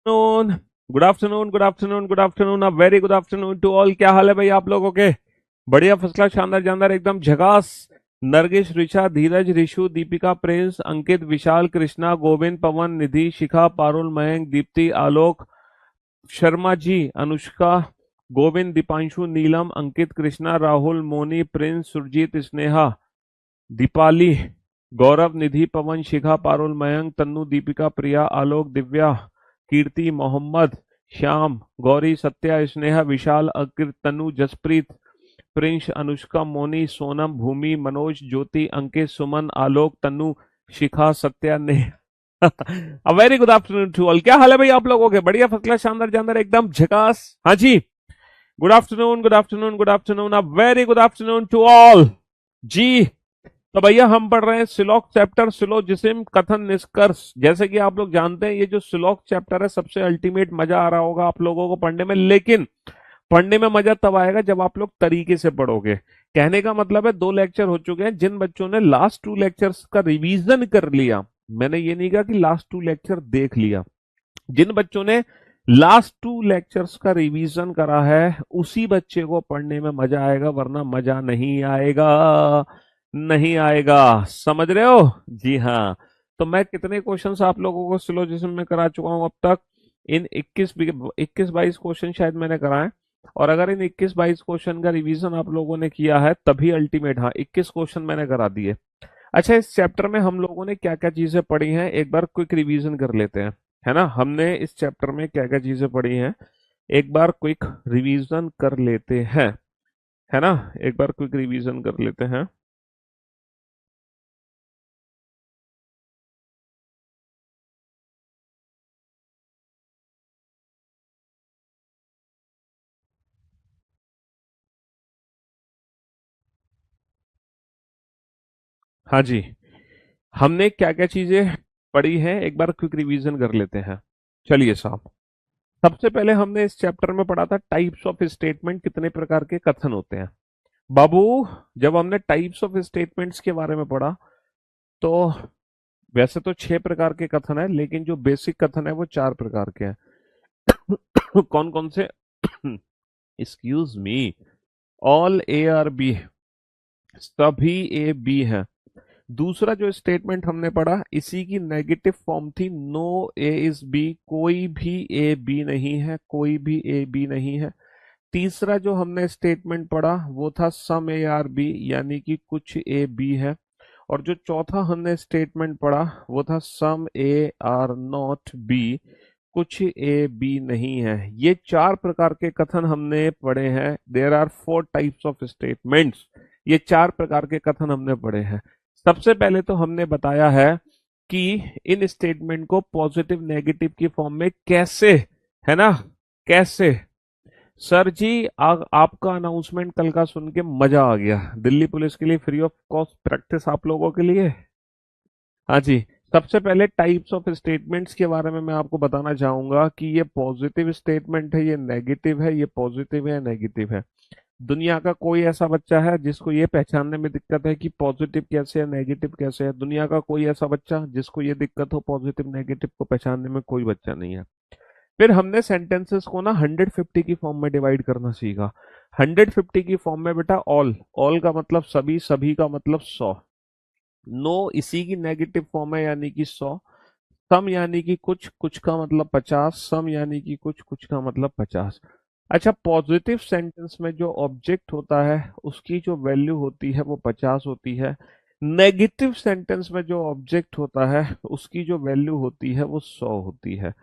Afternoon, good afternoon, good afternoon, good afternoon, a very good afternoon to all. क्या हाल है भाई आप लोगों के? बढ़िया, फर्स्ट क्लास, शानदार, जानदार, एकदम झकास। नरगिस, ऋचा, धीरज, ऋषु, दीपिका, प्रिंस, अंकित, विशाल, कृष्णा, गोविंद, पवन, निधि, शिखा, पारुल, मयंक, दीप्ति, आलोक, शर्मा जी, अनुष्का, गोविंद, दीपांशु, नीलम, अंकित, कृष्णा, राहुल, मोनी, प्रिंस, सुरजीत, स्नेहा, दीपाली, गौरव, निधि, पवन, शिखा, पारुल, मयंक, तन्नु, दीपिका, प्रिया, आलोक, दिव्या, कीर्ति, मोहम्मद, श्याम, गौरी, सत्या, स्नेहा, विशाल, अकृत, तनु, जसप्रीत, प्रिंस, अनुष्का, मोनी, सोनम, भूमि, मनोज, ज्योति, अंकित, सुमन, आलोक, तनु, शिखा, सत्या ने अ very good afternoon to all. क्या हाल है भाई आप लोगों के? बढ़िया, फर्स्ट क्लास, शानदार, जानदार, एकदम झकास। हाँ जी, good afternoon, good afternoon, good afternoon, a very good afternoon to all जी। तो भैया हम पढ़ रहे हैं सिलोक चैप्टर, सिलोजिज्म, कथन, निष्कर्ष। जैसे कि आप लोग जानते हैं, ये जो सिलोक चैप्टर है, सबसे अल्टीमेट मजा आ रहा होगा आप लोगों को पढ़ने में। लेकिन पढ़ने में मजा तब आएगा जब आप लोग तरीके से पढ़ोगे। कहने का मतलब है, 2 लेक्चर हो चुके हैं। जिन बच्चों ने लास्ट 2 लेक्चर्स का रिवीजन कर लिया, मैंने ये नहीं कहा कि लास्ट 2 लेक्चर देख लिया, जिन बच्चों ने लास्ट 2 लेक्चर्स का रिवीजन करा है, उसी बच्चे को पढ़ने में मजा आएगा, वरना मजा नहीं आएगा, नहीं आएगा। समझ रहे हो? जी हाँ। तो मैं कितने क्वेश्चंस आप लोगों को सिलोजिज्म में करा चुका हूं अब तक? इन 21-22 क्वेश्चन शायद मैंने कराए। और अगर इन 21-22 क्वेश्चन का रिवीजन आप लोगों ने किया है, तभी अल्टीमेट, हाँ, 21 क्वेश्चन मैंने करा दिए। अच्छा, इस चैप्टर में हम लोगों ने क्या क्या चीजें पढ़ी हैं, एक बार क्विक रिवीजन कर लेते हैं, है ना। हमने इस चैप्टर में क्या क्या चीजें पढ़ी हैं, एक बार क्विक रिवीजन कर लेते हैं, है ना। एक बार क्विक रिवीजन कर लेते हैं। हाँ जी, हमने क्या क्या चीजें पढ़ी हैं, एक बार क्विक रिवीजन कर लेते हैं। चलिए साहब, सबसे पहले हमने इस चैप्टर में पढ़ा था टाइप्स ऑफ स्टेटमेंट, कितने प्रकार के कथन होते हैं बाबू। जब हमने टाइप्स ऑफ स्टेटमेंट्स के बारे में पढ़ा, तो वैसे तो 6 प्रकार के कथन है, लेकिन जो बेसिक कथन है वो 4 प्रकार के हैं। कौन कौन से? Excuse me, all A are B, सभी ए बी है। दूसरा जो स्टेटमेंट हमने पढ़ा, इसी की नेगेटिव फॉर्म थी, नो ए इज बी, कोई भी ए बी नहीं है, कोई भी ए बी नहीं है। तीसरा जो हमने स्टेटमेंट पढ़ा, वो था सम ए आर बी, यानी कि कुछ ए बी है। और जो चौथा हमने स्टेटमेंट पढ़ा, वो था सम ए आर नॉट बी, कुछ ए बी नहीं है। ये 4 प्रकार के कथन हमने पढ़े हैं। There are 4 types of statements. ये 4 प्रकार के कथन हमने पढ़े हैं। सबसे पहले तो हमने बताया है कि इन स्टेटमेंट को पॉजिटिव नेगेटिव की फॉर्म में कैसे, है ना, कैसे। सर जी, आपका अनाउंसमेंट कल का सुन के मजा आ गया। दिल्ली पुलिस के लिए फ्री ऑफ कॉस्ट प्रैक्टिस आप लोगों के लिए। हाँ जी। सबसे पहले टाइप्स ऑफ स्टेटमेंट्स के बारे में मैं आपको बताना चाहूंगा कि ये पॉजिटिव स्टेटमेंट है, ये नेगेटिव है, ये पॉजिटिव है, नेगेटिव है। दुनिया का कोई ऐसा बच्चा है जिसको ये पहचानने में दिक्कत है कि पॉजिटिव कैसे है, नेगेटिव कैसे है? दुनिया का कोई ऐसा बच्चा जिसको ये दिक्कत हो, पॉजिटिव नेगेटिव को पहचानने में? कोई बच्चा नहीं है। फिर हमने सेंटेंसेस को ना 150 की फॉर्म में डिवाइड करना सीखा। 150 की फॉर्म में बेटा, ऑल, ऑल का मतलब सभी, सभी का मतलब 100। नो इसी की नेगेटिव फॉर्म है, यानी कि 100। सम यानी कि कुछ, कुछ का मतलब 50। सम यानी कि कुछ, कुछ का मतलब 50। अच्छा, पॉजिटिव सेंटेंस में जो ऑब्जेक्ट होता है, उसकी जो वैल्यू होती है वो 50 होती है। नेगेटिव सेंटेंस में जो ऑब्जेक्ट होता है, उसकी जो वैल्यू होती है वो 100 होती है।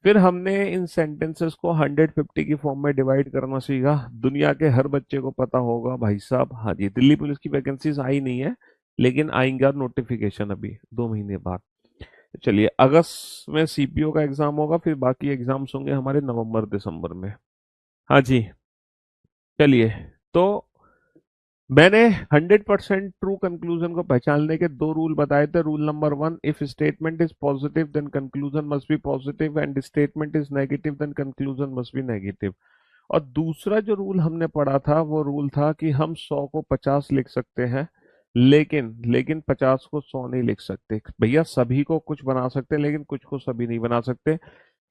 फिर हमने इन सेंटेंसेस को 150 की फॉर्म में डिवाइड करना सीखा। दुनिया के हर बच्चे को पता होगा भाई साहब। हाँ जी, दिल्ली पुलिस की वैकेंसीज आई नहीं है, लेकिन आएंगे नोटिफिकेशन अभी 2 महीने बाद। चलिए, अगस्त में सीपीओ का एग्जाम होगा, फिर बाकी एग्जाम्स होंगे हमारे नवंबर दिसंबर में। हाँ जी। चलिए, तो मैंने 100% ट्रू कंक्लूजन को पहचानने के 2 रूल बताए थे। Rule number 1, if statement is positive then conclusion must be positive, and statement is negative then conclusion must be negative. और दूसरा जो रूल हमने पढ़ा था, वो रूल था कि हम 100 को 50 लिख सकते हैं, लेकिन लेकिन 50 को 100 नहीं लिख सकते। भैया, सभी को कुछ बना सकते हैं, लेकिन कुछ को सभी नहीं बना सकते।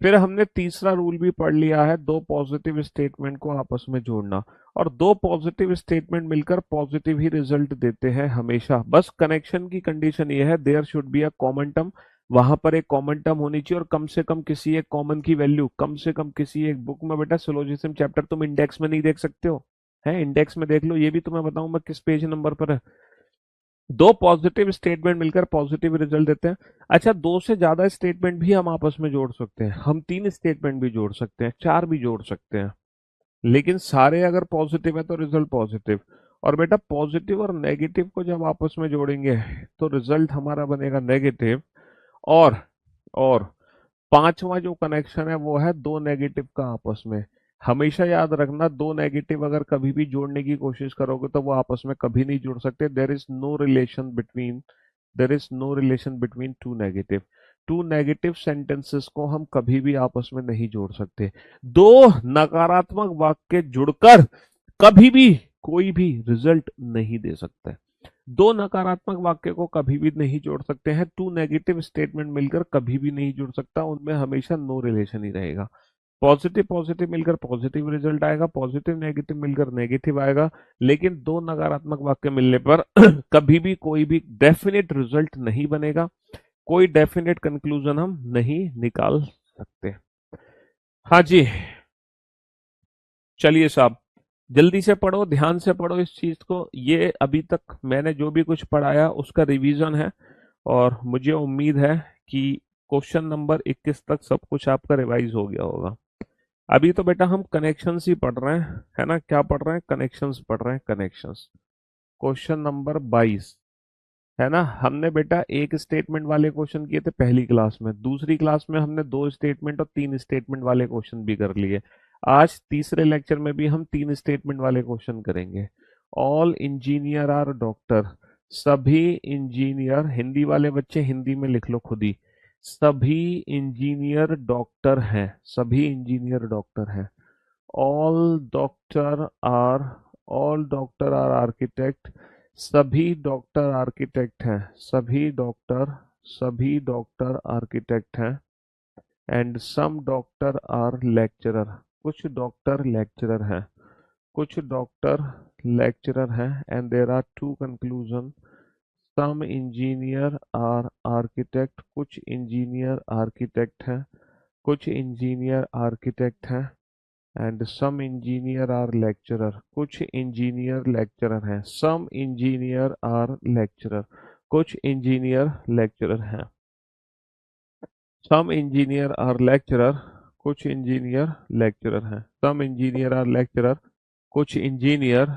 फिर हमने तीसरा रूल भी पढ़ लिया है, दो पॉजिटिव स्टेटमेंट को आपस में जोड़ना। और दो पॉजिटिव स्टेटमेंट मिलकर पॉजिटिव ही रिजल्ट देते हैं हमेशा। बस कनेक्शन की कंडीशन ये है, there should be a common term, वहां पर एक कॉमन टर्म होनी चाहिए, और कम से कम किसी एक कॉमन की वैल्यू, कम से कम किसी एक बुक में, बेटा सिलोजिज्म चैप्टर तुम इंडेक्स में नहीं देख सकते हो, है इंडेक्स में देख लो, ये भी तुम्हें बताऊं मैं किस पेज नंबर पर है। दो पॉजिटिव स्टेटमेंट मिलकर पॉजिटिव रिजल्ट देते हैं। अच्छा, दो से ज्यादा स्टेटमेंट भी हम आपस में जोड़ सकते हैं, हम तीन स्टेटमेंट भी जोड़ सकते हैं, चार भी जोड़ सकते हैं, लेकिन सारे अगर पॉजिटिव है तो रिजल्ट पॉजिटिव। और बेटा पॉजिटिव और नेगेटिव को जब आपस में जोड़ेंगे तो रिजल्ट हमारा बनेगा नेगेटिव। और और पांचवा जो कनेक्शन है वो है दो नेगेटिव का आपस में। हमेशा याद रखना, दो नेगेटिव अगर कभी भी जोड़ने की कोशिश करोगे तो वो आपस में कभी नहीं जुड़ सकते। There is no relation between two negative sentences को हम कभी भी आपस में नहीं जोड़ सकते। दो नकारात्मक वाक्य जुड़कर कभी भी कोई भी रिजल्ट नहीं दे सकते। दो नकारात्मक वाक्य को कभी भी नहीं जोड़ सकते हैं, टू नेगेटिव स्टेटमेंट मिलकर कभी भी नहीं जुड़ सकता, उनमें हमेशा नो रिलेशन ही रहेगा। पॉजिटिव पॉजिटिव मिलकर पॉजिटिव रिजल्ट आएगा, पॉजिटिव नेगेटिव मिलकर नेगेटिव आएगा, लेकिन दो नकारात्मक वाक्य मिलने पर कभी भी कोई भी डेफिनेट रिजल्ट नहीं बनेगा, कोई डेफिनेट कंक्लूजन हम नहीं निकाल सकते। हाँ जी, चलिए साहब, जल्दी से पढ़ो, ध्यान से पढ़ो इस चीज को। ये अभी तक मैंने जो भी कुछ पढ़ाया उसका रिवीजन है, और मुझे उम्मीद है कि क्वेश्चन नंबर 21 तक सब कुछ आपका रिवाइज हो गया होगा। अभी तो बेटा हम कनेक्शंस ही पढ़ रहे हैं, है ना, क्या पढ़ रहे हैं, कनेक्शंस पढ़ रहे हैं, कनेक्शंस। क्वेश्चन नंबर 22, है ना। हमने बेटा एक स्टेटमेंट वाले क्वेश्चन किए थे पहली क्लास में, दूसरी क्लास में हमने दो स्टेटमेंट और तीन स्टेटमेंट वाले क्वेश्चन भी कर लिए। आज तीसरे लेक्चर में भी हम तीन स्टेटमेंट वाले क्वेश्चन करेंगे। ऑल इंजीनियर आर डॉक्टर, सभी इंजीनियर, हिंदी वाले बच्चे हिंदी में लिख लो खुद ही, सभी इंजीनियर डॉक्टर हैं, सभी इंजीनियर डॉक्टर हैं। All doctor are all doctor are architect, सभी डॉक्टर आर्किटेक्ट हैं, सभी डॉक्टर आर्किटेक्ट हैं। And some doctor are lecturer, कुछ डॉक्टर लेक्चरर हैं, कुछ डॉक्टर लेक्चरर हैं। And there are two conclusion, some engineer are architect, कुछ इंजीनियर आर्किटेक्ट हैं, कुछ इंजीनियर आर्किटेक्ट हैं। And some engineer are lecturer, कुछ इंजीनियर लेक्चरर हैं, सम इंजीनियर आर लेक्चरर, कुछ इंजीनियर लेक्चरर हैं। सम इंजीनियर आर लेक्चरर, कुछ इंजीनियर लेक्चरर हैं, सम इंजीनियर आर लेक्चरर, कुछ इंजीनियर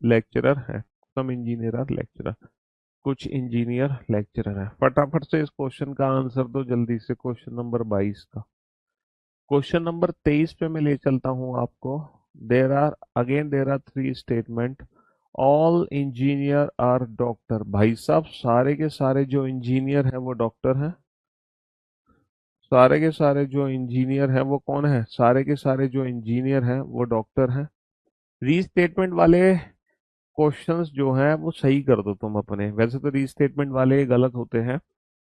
लेक्चरर हैं, सम इंजीनियर आर लेक्चरर, कुछ इंजीनियर लेक्चरर हैं। फटाफट से इस क्वेश्चन का आंसर दो जल्दी से, क्वेश्चन नंबर 22 का। क्वेश्चन नंबर 23 पे मैं ले चलता हूं आपको। There are three statement, all engineer are doctor. भाई साहब, सारे के सारे जो इंजीनियर हैं वो डॉक्टर हैं, सारे के सारे जो इंजीनियर हैं वो कौन है, सारे के सारे जो इंजीनियर हैं वो डॉक्टर हैं। रीस्टेटमेंट वाले क्वेश्चंस जो हैं वो सही कर दो तुम अपने, वैसे तो रीस्टेटमेंट वाले गलत होते हैं,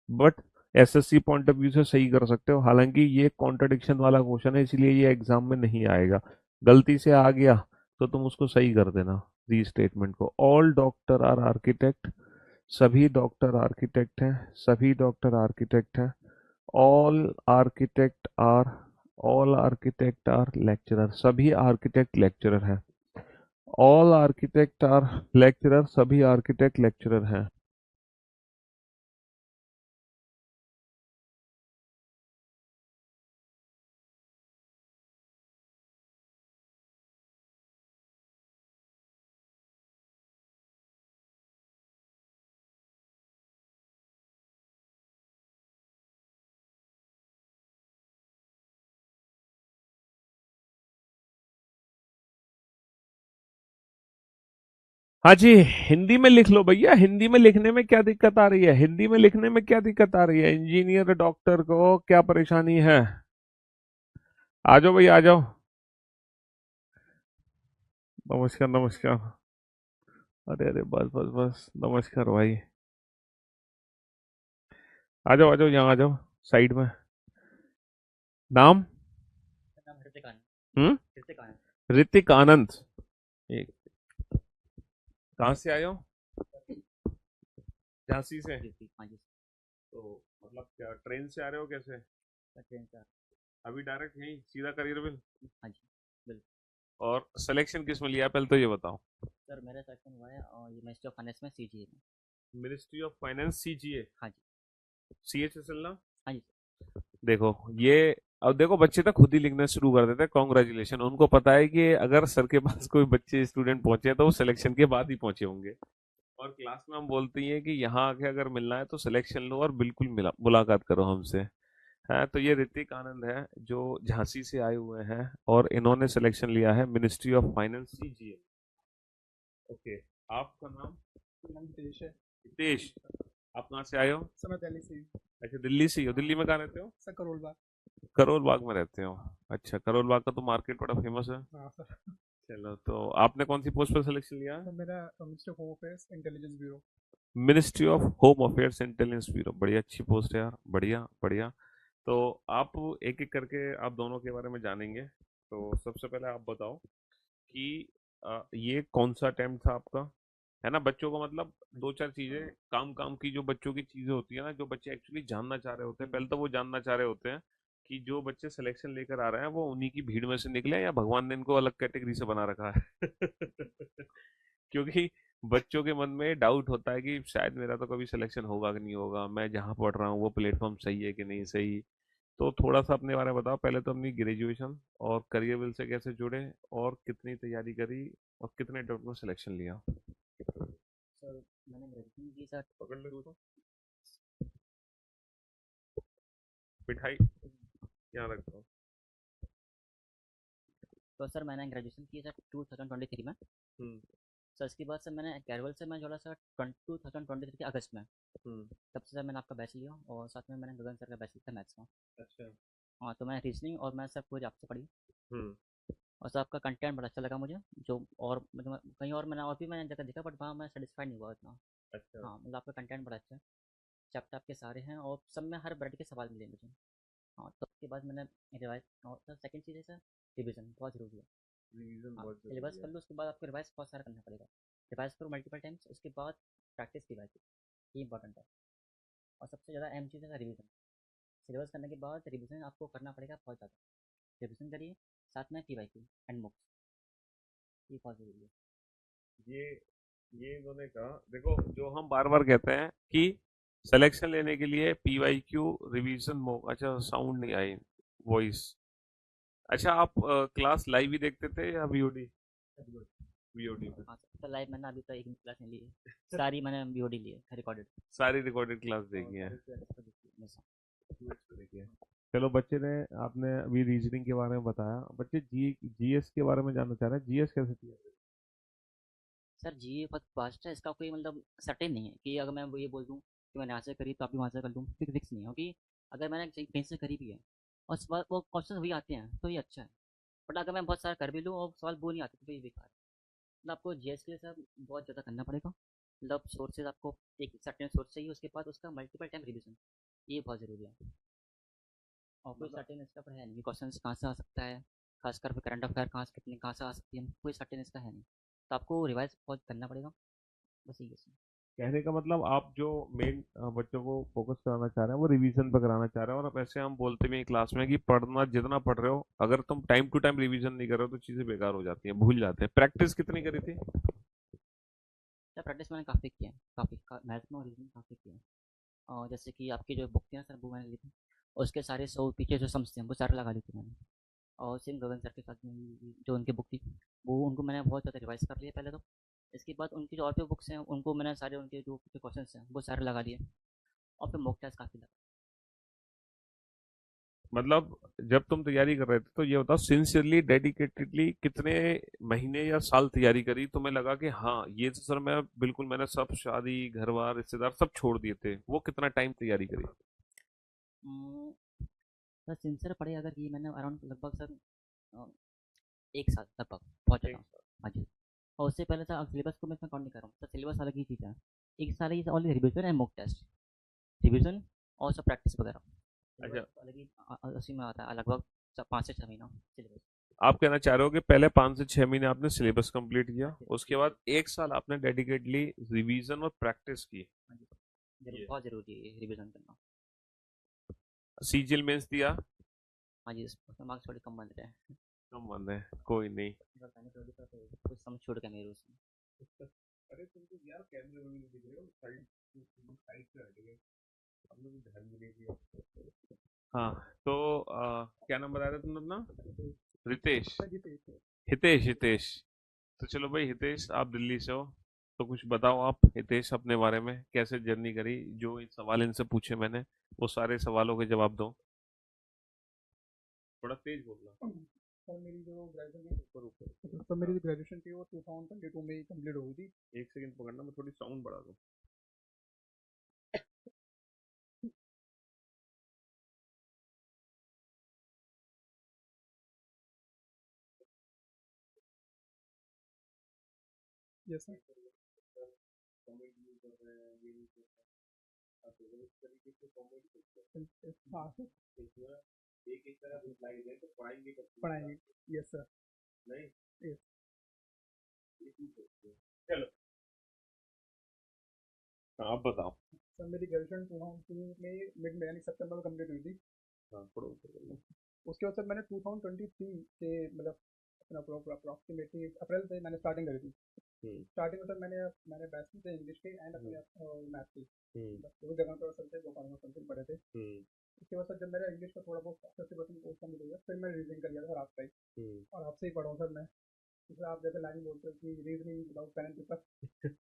but SSC point of view से सही कर सकते हो। हालांकि ये कॉन्ट्रडिक्शन वाला क्वेश्चन है, इसलिए ये एग्जाम में नहीं आएगा। गलती से आ गया तो तुम उसको सही कर देना, रीस्टेटमेंट को। ऑल डॉक्टर आर आर्किटेक्ट, सभी डॉक्टर आर्किटेक्ट हैं, सभी डॉक्टर आर्किटेक्ट हैं। All architect are all architect are lecturer, सभी आर्किटेक्ट लेक्चरर हैं। ऑल आर्किटेक्ट आर लेक्चरर, सभी आर्किटेक्ट लेक्चरर हैं। हाँ जी, हिंदी में लिख लो भैया, हिंदी में लिखने में क्या दिक्कत आ रही है, हिंदी में लिखने में क्या दिक्कत आ रही है, इंजीनियर डॉक्टर को क्या परेशानी है। आ जाओ भैया, आ जाओ। नमस्कार नमस्कार। अरे अरे, बस बस बस, नमस्कार भाई। आ जाओ यहाँ, आ जाओ साइड में। नाम? नाम ऋतिक आनंद। हम्म। ऋतिक आनंद। ऋतिक आनंद। एक, कहाँ से आए हो? झांसी से? जी जी हाँ जी तो मतलब क्या ट्रेन से आ रहे हो कैसे? सर, ट्रेन से अभी डायरेक्ट यहीं सीधा करियर बिल? हाँ जी बिल्कुल। और सिलेक्शन किस में लिया पहले तो ये बताओ। सर मेरा सेक्शन हुआ है और ये मिनिस्ट्री ऑफ फाइनेंस में CGA में। Ministry of finance, CGA. हाँ जी। सीएचएसएल ना? हाँ जी देखो ये, अब देखो बच्चे तो खुद ही लिखना शुरू कर देते हैं, कॉन्ग्रेचुलेशन। उनको पता है कि अगर सर के पास कोई बच्चे स्टूडेंट पहुंचे हैं तो वो सिलेक्शन के बाद ही पहुंचे होंगे। और क्लास में हम बोलते हैं कि यहाँ आके अगर मिलना है तो सिलेक्शन लो और बिल्कुल मिला मुलाकात करो हमसे। है तो ये ऋतिक आनंद है जो झांसी से आए हुए हैं और इन्होंने सिलेक्शन लिया है ministry of finance, CGA. Okay. आपका नाम? मेरा नाम हितेश है। हितेश। आप कहाँ से आए हो? सर मैं दिल्ली से हूँ। अच्छा, दिल्ली से ही हो। दिल्ली में कहाँ रहते हो? सर करोल बाग। करोल बाग में रहते हो। अच्छा, करोल बाग का तो मार्केट बड़ा फेमस है। हाँ सर। चलो, तो आपने कौन सी पोस्ट पर सिलेक्शन लिया है? सर मेरा minister home affairs intelligence bureau. Ministry of home affairs intelligence bureau, बड़ी अच्छी पोस्ट है यार, बढ़िया बढ़िया। तो आप एक एक करके आप दोनों के बारे में जानेंगे। तो सबसे पहले आप बताओ कि ये कौन सा अटेम्प्ट था आपका? है ना, बच्चों को मतलब दो चार चीजें, काम काम की जो बच्चों की चीजें होती है ना, जो बच्चे एक्चुअली जानना चाह रहे होते हैं, पहले तो वो जानना चाह रहे होते हैं कि जो बच्चे सिलेक्शन लेकर आ रहे हैं वो उन्हीं की भीड़ में से निकले या भगवान ने इनको अलग कैटेगरी से बना रखा है। क्योंकि बच्चों के मन में डाउट होता है कि शायद मेरा तो कभी सिलेक्शन होगा कि नहीं होगा, मैं जहाँ पढ़ रहा हूँ वो प्लेटफॉर्म सही है कि नहीं सही। तो थोड़ा सा अपने बारे में बताओ, पहले तो अपनी ग्रेजुएशन और करियर बिल से कैसे जुड़े, और कितनी तैयारी करी, और कितने अटेम्प्ट में सिलेक्शन लिया। सर, मैंने ग्रेजुएशन की सर। पकड़ लो इसको, मिठाई यहाँ रखता हूँ। तो सर मैंने ग्रेजुएशन की सर 2023 में। हम्म। सर इसके बाद सर मैंने कैरवल से मैं जोड़ा सर 2023 के अगस्त में। हम्म। तब से सर मैंने आपका बैच लिया और साथ में मैंने गगन सर का बैच लिया था मैथ्स का। अच्छा। हाँ, तो मैंने रीजनिंग और मैथ्स सर पूरी आपसे पढ़ी। हम्म। और सर आपका कंटेंट बड़ा अच्छा लगा मुझे। जो और मतलब कहीं और मैंने और भी मैंने जगह देखा बट वहाँ मैं सेटिस्फाइड नहीं हुआ इतना। अच्छा। हाँ, मतलब आपका कंटेंट बड़ा अच्छा है। चैप्टर आपके सारे हैं और सब में हर वैरायटी के सवाल मिले मुझे। हाँ, तो उसके बाद मैंने रिवाइज। और सर सेकंड चीज़ है सर, रिवीजन बहुत ज़रूरी है। रिवीजन हाँ, बहुत सिलेबस जरूरी कर है। लो उसके बाद आपको रिवाइज बहुत सारा करना पड़ेगा। रिवाइज करो मल्टीपल टाइम्स, उसके बाद प्रैक्टिस रिवाइज, ये इंपॉर्टेंट है। और सबसे ज़्यादा अहम चीज़ है रिवीजन। सिलेबस करने के बाद रिवीजन आपको करना पड़ेगा बहुत ज़्यादा। रिवीजन करिए, साथ में PYQ एंड मुक्स, ये बहुत ज़रूरी है। ये ये इन्होंने कहा, देखो जो हम बार बार कहते हैं कि सिलेक्शन लेने के लिए पीवाईक्यू, रिवीजन, मॉक। अच्छा, साउंड नहीं आई, वॉइस। अच्छा, आप क्लास लाइव ही देखते थे या वीओडी? वीओडी पे। हाँ सर, तो लाइव मैंने अभी तक एक भी क्लास नहीं ली है। सारी मैंने BOD ली है रिकॉर्डेड। सारी रिकॉर्डेड क्लास और देखी है? सारी क्लास तो देखी है हमेशा। देखी है। चलो, बच्चे ने, आपने अभी रीजनिंग के बारे में बताया, बच्चे जीएस के बारे में जानना चाह रहे हैं, जीएस कैसे किया? सर जी बहुत फास्ट है, इसका कोई मतलब सर्टेन नहीं है कि अगर मैं वो ये बोल दूँ कि मैंने यहाँ से करी तो आप भी वहाँ से कर लूँ, फिक्स नहीं है। क्योंकि अगर मैंने कहीं से करी भी है और सवाल वो क्वेश्चन वही आते हैं तो ये अच्छा है। बट अगर मैं बहुत सारा कर भी लूँ और सवाल वो नहीं आते तो फिर ये बेकार है। मतलब आपको GS के लिए सर बहुत ज़्यादा करना पड़ेगा। मतलब सोर्सेज आपको एक सर्टेन सोर्स चाहिए, उसके बाद उसका मल्टीपल टाइम रिवीजन, ये बहुत ज़रूरी है। और कोई मतलब सर्टेन इसका पर है नहीं, क्वेश्चन कहाँ से आ सकता है, खासकर फिर करंट अफेयर कहाँ से कितने कहाँ से आ सकती है, कोई सर्टेन इसका है नहीं। तो आपको रिवाइज बहुत करना पड़ेगा, बस यही है सर। कहने का मतलब, आप जो मेन बच्चों को फोकस कराना चाह रहे हैं वो रिवीजन पर कराना चाह रहे हैं। और अब ऐसे हम बोलते भी हैं क्लास में कि पढ़ना जितना पढ़ रहे हो, अगर तुम टाइम टू टाइम रिवीजन नहीं कर रहे हो तो चीजें बेकार हो जाती हैं, भूल जाते हैं। प्रैक्टिस कितनी करी थी? सर प्रैक्टिस मैंने काफ़ी किया है, काफ़ी मैथ में और रीजनिंग काफ़ी किया है। और जैसे कि आपकी जो बुक थी ना सर, वो मैंने ली थी और उसके सारे 100 पीछे जो सम्स थे वो सारे लगा ली थी मैंने। और सेम गगन सर के साथ में भी जो उनकी बुक थी, वो उनको मैंने बहुत ज़्यादा रिवाइज कर लिया पहले तो। इसके बाद उनकी जो और भी बुक्स हैं उनको मैंने सारे उनके जो क्वेश्चन हैं वो सारे लगा लिए। और फिर मॉक टेस्ट काफ़ी लगा। मतलब जब तुम तैयारी कर रहे थे तो ये बताओ, सिंसियरली डेडिकेटेडली कितने महीने या साल तैयारी करी, तुम्हें लगा कि हाँ ये तो सर मैं बिल्कुल, मैंने सब शादी घर बार रिश्तेदार सब छोड़ दिए थे, वो कितना टाइम तैयारी करी? उम, सर सिंसियर पढ़े अगर ये मैंने अराउंड लगभग सर 1 साल लगभग, बहुत एक ज़्यादा। हाँ जी। और उससे पहले सर सिलेबस को मैं इसमें काउंट नहीं कर रहा हूँ, सर सिलेबस अलग ही चीज़ है। 1 साल ही only revision and mock test, revision और सब प्रैक्टिस वगैरह। अच्छा, अलग ही उसी में आता है लगभग 5 से 6 महीना सिलेबस। आप कहना चाह रहे हो कि पहले 5 से 6 महीने आपने सिलेबस कंप्लीट किया, हाँ जी, उसके बाद 1 साल आपने डेडिकेटली रिवीजन और प्रैक्टिस की। हाँ जी सर, ये बहुत ज़रूरी है रिविज़न करना। सीजीएल मेंस दिया। हाँ जी, उसमें मार्क्स थोड़े कम बन रहे हैं। कम मन है, कोई नहीं। अगर मैंने थोड़ी सा तो कुछ समझ छूट गया मेरे उसमें। अरे तुम तो यार कैमरे में भी नहीं दिख रहे हो, साइड साइड से हट गए, हमने भी ध्यान भी नहीं दिया। हाँ, तो क्या नाम बताया था तुमने अपना? रितेश। सर जी पे हितेश, हितेश। तो चलो भाई हितेश, आप दिल्ली से हो, तो कुछ बताओ आप हितेश अपने बारे में, कैसे जर्नी करी, जो सवाल इनसे पूछे मैंने वो सारे सवालों के जवाब दो। थोड़ा तेज बोलना। सर मेरी जो ग्रेजुएशन ऊपर ऊपर। सर मेरी जो ग्रेजुएशन थी वो 2022 में ही कंप्लीट हो गई थी। एक सेकंड पकड़ना, मैं थोड़ी साउंड बढ़ा दूं। Yes sir. हाँ सर, पढ़ाएंगे। Yes sir. यस चलो, आप बताओ। सर, मेरी ग्रेजुएशन 2002 में मिड में यानी सितंबर में कंप्लीट हुई थी। हाँ, थोड़ा ऊपर कर लो। उसके बाद सर मैंने 2023 से मतलब अपना अप्रॉक्सीमेटली अप्रैल से मैंने स्टार्टिंग करी थी। हम्म, स्टार्टिंग में सर मैंने बैचलर थे इंग्लिश के एंड अपने मैथ की, हम्म, बस दो जगह पर सर थे, गोपाल में सर पढ़े थे। हम्म, उसके बाद सर जब मेरा इंग्लिश का थोड़ा बहुत 50% कोर्स कंप्लीट हो गया, फिर मैं रीजनिंग कर लिया था सर आपका ही, हम्म। और आपसे ही पढ़ा हूँ सर मैं। जैसे आप जैसे लाइन बोलते हो कि reasoning without pen and paper,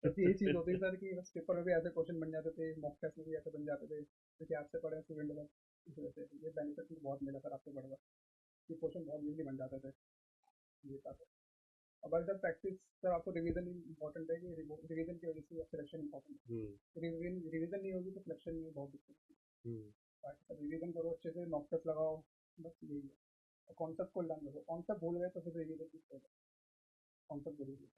बस यही चीज़ होती है सर कि बस पेपर में भी ऐसे क्वेश्चन बन जाते थे, मॉक टेस्ट में भी ऐसे बन जाते थे, जैसे आपसे पढ़े स्टूडेंट में। इस वजह से ये बेनिफिट मुझे बहुत मिला सर आपसे पढ़कर, ये क्वेश्चन बहुत जल्दी बन जाते थे। ये था सर। अब अगर प्रैक्टिस सर, आपको रिवीजन इंपॉर्टेंट है कि रिवीजन की वजह से सिलेक्शन इंपॉर्टेंट हम्म, है। रिवीजन नहीं होगी तो सिलेक्शन में बहुत दिक्कत है। हम्म। बाकी सर रिवीजन करो अच्छे से, मॉक टेस्ट लगाओ, बस यही है। कॉन्सेप्ट को लर्न करो, कॉन्सेप्ट भूल गए तो फिर रिवीजन की कॉन्सेप्ट जरूरी है।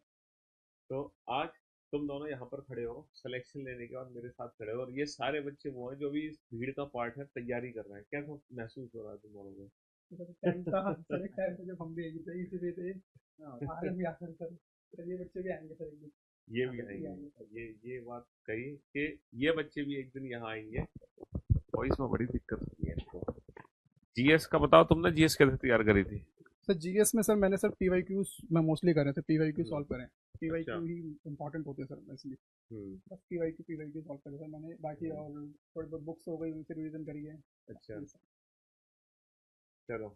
तो आज तुम दोनों यहाँ पर खड़े हो सिलेक्शन लेने के बाद मेरे साथ खड़े हो, और ये सारे बच्चे वो हैं जो भी इस भीड़ का पार्ट है, तैयारी कर रहे हैं। कैसा महसूस हो रहा है तुम दोनों को? टाइम था सर, एक टाइम था जब हम भी इसी पे थे। हाँ, आगे भी आकर सर ये बच्चे भी आएंगे सर एक दिन। ये भी ये भी आएंगे। आएंगे। ये बात कही कि ये बच्चे भी एक दिन यहाँ आएंगे। वॉइस में बड़ी दिक्कत होती है इनको। जीएस का बताओ, तुमने जीएस कैसे तैयार करी थी? सर जीएस में सर मैंने सर पीवाईक्यू मैं मोस्टली कर रहे थे, पीवाईक्यू हम्म, सॉल्व करें। अच्छा। पीवाईक्यू ही इंपॉर्टेंट होते हैं सर इसलिए हम्म, बस पीवाईक्यू सॉल्व करे सर मैंने, बाकी हम्म, और थोड़ी बहुत बुक्स हो गई उनसे रिवीजन करी है। अच्छा। ये सर। चलो,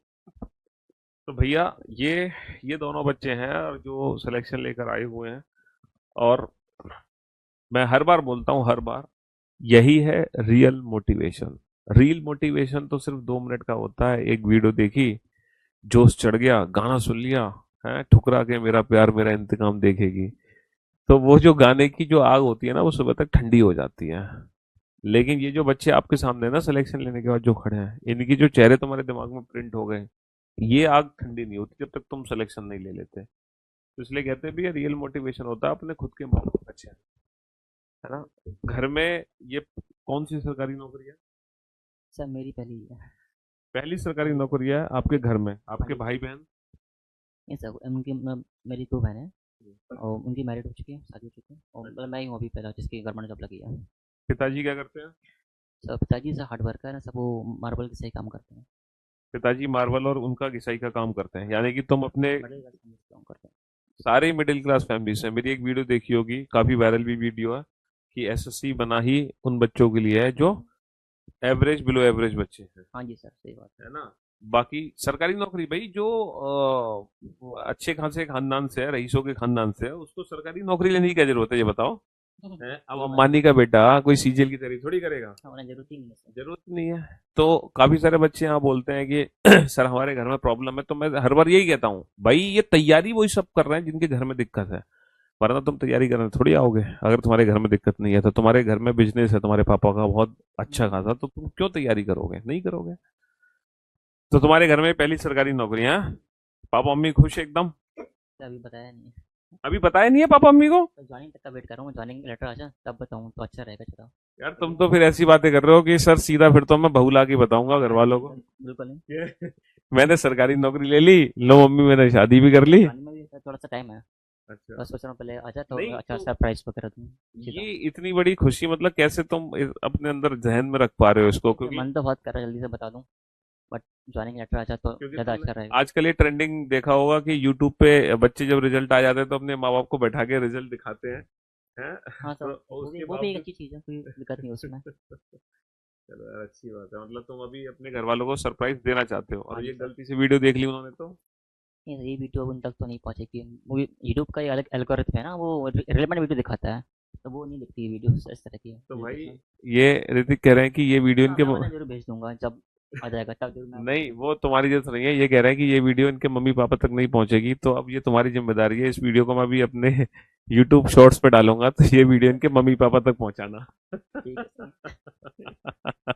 तो भैया ये दोनों बच्चे हैं और जो सिलेक्शन लेकर आए हुए हैं, और मैं हर बार बोलता हूँ, हर बार यही है रियल मोटिवेशन। रियल मोटिवेशन तो सिर्फ 2 मिनट का होता है। एक वीडियो देखी, जोश चढ़ गया, गाना सुन लिया, है ठुकरा के मेरा प्यार मेरा इंतकाम देखेगी, तो वो जो गाने की जो आग होती है ना, वो सुबह तक ठंडी हो जाती है। लेकिन ये जो बच्चे आपके सामने ना सिलेक्शन लेने के बाद जो खड़े हैं, इनकी जो चेहरे तुम्हारे दिमाग में प्रिंट हो गए, ये आग ठंडी नहीं होती जब तक तुम सिलेक्शन नहीं ले लेते। तो इसलिए कहते हैं भी रियल मोटिवेशन होता है अपने खुद के मार्क्स अच्छे, है ना? घर में ये कौन सी सरकारी नौकरी है? सर मेरी पहली है। पहली सरकारी नौकरी है आपके घर में? हाँ आपके जी। भाई बहन? नहीं सर, उनकी मेरी 2 बहनें हैं और उनकी मैरिड हो चुकी है, शादी हो चुकी है, और मतलब मैं ही हूँ अभी पहला जिसकी गवर्नमेंट जॉब लगी है। पिताजी क्या करते हैं? सर पिताजी सर हार्ड वर्कर हैं, सब वो मार्बल के सही काम करते हैं। पिताजी मार्बल और उनका घिसाई का काम करते हैं, यानी कि तुम अपने मिडिल क्लास फैमिली से काम करते हैं। सारे मिडिल क्लास फैमिली से। मेरी एक वीडियो देखी होगी, काफी वायरल भी वीडियो है, कि एसएससी बना ही उन बच्चों के लिए है जो एवरेज बिलो एवरेज बच्चे हैं, हाँ जी सर, सही बात है ना? बाकी सरकारी नौकरी भाई जो अच्छे खासे खानदान से है, रईसों के खानदान से है, उसको सरकारी नौकरी लेने की क्या जरूरत है, ये बताओ? है। हैं? अब सही बात है। अंबानी का बेटा कोई सीजीएल की तैयारी थोड़ी करेगा, हाँ, उन्हें जरूरत ही नहीं है सर। जरूरत नहीं है। तो काफी सारे बच्चे यहाँ बोलते हैं कि सर हमारे घर में प्रॉब्लम है, तो मैं हर बार यही कहता हूँ, भाई ये तैयारी वही सब कर रहे हैं जिनके घर में दिक्कत है, वरना तुम तैयारी करने थोड़ी आओगे। अगर तुम्हारे घर में दिक्कत नहीं है, तो तुम्हारे घर में बिजनेस है तुम्हारे पापा का बहुत अच्छा खासा, तो तुम क्यों तैयारी करोगे? नहीं करोगे। तो तुम्हारे घर में पहली सरकारी नौकरी है? पापा मम्मी खुश है एकदम? सर अभी बताया नहीं है। अभी बताया नहीं है पापा मम्मी को? तो ज्वाइनिंग तक का वेट कर रहा हूँ, ज्वाइनिंग लेटर आ जाए तब बताऊँ तो अच्छा रहेगा थोड़ा। यार तुम तो फिर ऐसी बातें कर रहे हो कि सर सीधा फिर तो मैं बहू ला के बताऊंगा घर वालों को। बिल्कुल नहीं। ये मैंने सरकारी नौकरी ले ली, लो मम्मी मैंने शादी भी कर ली। आने में भी थोड़ा सा टाइम है, अच्छा। बस सोच रहा हूँ पहले आ जाए तो नहीं अच्छा तो सरप्राइज वगैरह दूँ सीधा। ये इतनी बड़ी खुशी मतलब कैसे तुम अपने अंदर जहन में रख पा रहे हो इसको? मुझे क्योंकि मन तो बहुत कर रहा है जल्दी से बता दूँ, बट ज्वाइनिंग लेटर आ जाए तो क्योंकि ज़्यादा तुमने अच्छा रहेगा। आजकल ये ट्रेंडिंग देखा होगा कि यूट्यूब पे बच्चे जब रिजल्ट आ जाते हैं तो अपने माँ बाप को बैठा के रिजल्ट दिखाते हैं हाँ तो सब, उसके वो भी एक बावजूद अच्छी चीज़ है, कोई दिक्कत नहीं उसमें। चलो यार अच्छी बात है, मतलब तुम अभी अपने घर वालों को सरप्राइज देना चाहते हो हाँ और जी ये सर। गलती से वीडियो देख ली उन्होंने तो। नहीं ये वीडियो उन तक तो नहीं पहुँचेगी, वो यूट्यूब का ये अलग एल्गोरिथम है ना, वो रिलेवेंट वीडियो दिखाता है, तो वो नहीं दिखती वीडियो इस तरह की तो भाई एजुकेशनल। ये ऋतिक कह रहे हैं कि ये वीडियो हाँ इनके मैं उन्हें जरूर भेज दूंगा, जब आ जाएगा तब जरूर मैं आपको नहीं भेज वो तुम्हारी जरूरत नहीं है, ये कह रहे हैं कि ये वीडियो इनके मम्मी पापा तक नहीं पहुंचेगी तो अब ये तुम्हारी जिम्मेदारी है, इस वीडियो को मैं भी अपने यूट्यूब शॉर्ट्स पे डालूंगा तो ये वीडियो इनके मम्मी पापा तक पहुंचाना। ठीक है सर।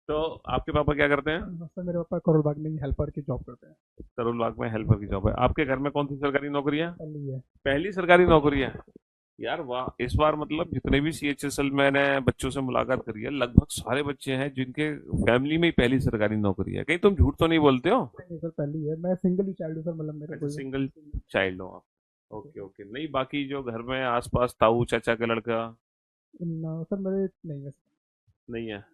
तो आपके पापा क्या करते हैं? सर मेरे पापा करोल बाग में ही हेल्पर की जॉब करते हैं। करोल बाग में हेल्पर की जॉब है। आपके घर में कौन सी सरकारी नौकरी है? पहली है। पहली सरकारी नौकरी है? यार वाह, इस बार मतलब जितने भी सीएचएसएल मैंने बच्चों से मुलाकात करी है लगभग सारे बच्चे हैं जिनके फैमिली में ही पहली सरकारी नौकरी है। कहीं तुम झूठ तो नहीं बोलते हो? नहीं सर पहली है, मैं सिंगल ही चाइल्ड हूँ सर, मतलब मेरा अच्छा कोई सिंगल चाइल्ड हो आप? ओके ओके, नहीं बाकी जो घर में आसपास ताऊ चाचा का लड़का सर मेरे नहीं है सर। नहीं है?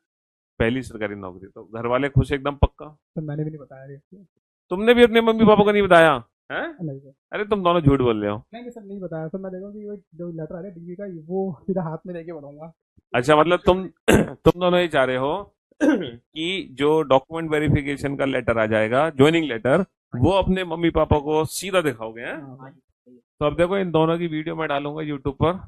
पहली सरकारी नौकरी तो घर वाले खुश एकदम पक्का? सर मैंने भी नहीं बताया ये। तुमने भी अपने मम्मी पापा को नहीं बताया है? नहीं सर। अरे तुम दोनों झूठ बोल रहे हो। नहीं सर नहीं बताया सर, मैं देखा कि वो जो लेटर आ रहा है डिग्री का वो सीधा हाथ में लेके बढ़ाऊंगा। अच्छा मतलब तुम तुम दोनों ही चाह रहे हो कि जो डॉक्यूमेंट वेरिफिकेशन का लेटर आ जाएगा, ज्वाइनिंग लेटर, वो अपने मम्मी पापा को सीधा दिखाओगे हैं? हाँ हाँ सर। जी सही है। तो अब देखो इन दोनों की वीडियो मैं डालूंगा यूट्यूब पर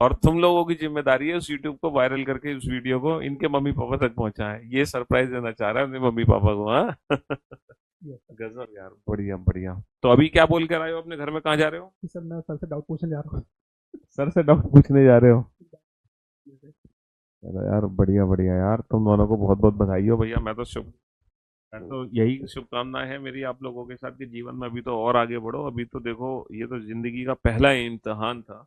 और तुम लोगों की जिम्मेदारी है उस यूट्यूब को वायरल करके उस वीडियो को इनके मम्मी पापा तक पहुंचाएं। ये सरप्राइज देना चाह रहा है अपने मम्मी पापा को। हाँ ये सर। गजब यार, बढ़िया बढ़िया। तो अभी क्या बोल कर आए हो अपने घर में, कहाँ जा रहे हो? कि सर मैं सर से डाउट पूछने जा रहा हूँ। सर से डॉक्टर पूछने जा रहे हो? जैसे। चलो यार बढ़िया बढ़िया यार, तुम दोनों को बहुत बहुत बधाई हो भैया। मैं तो यही शुभकामनाएं है मेरी आप लोगों के साथ कि जीवन में अभी तो और आगे बढ़ो। अभी तो देखो ये तो जिंदगी का पहला इम्तिहान था,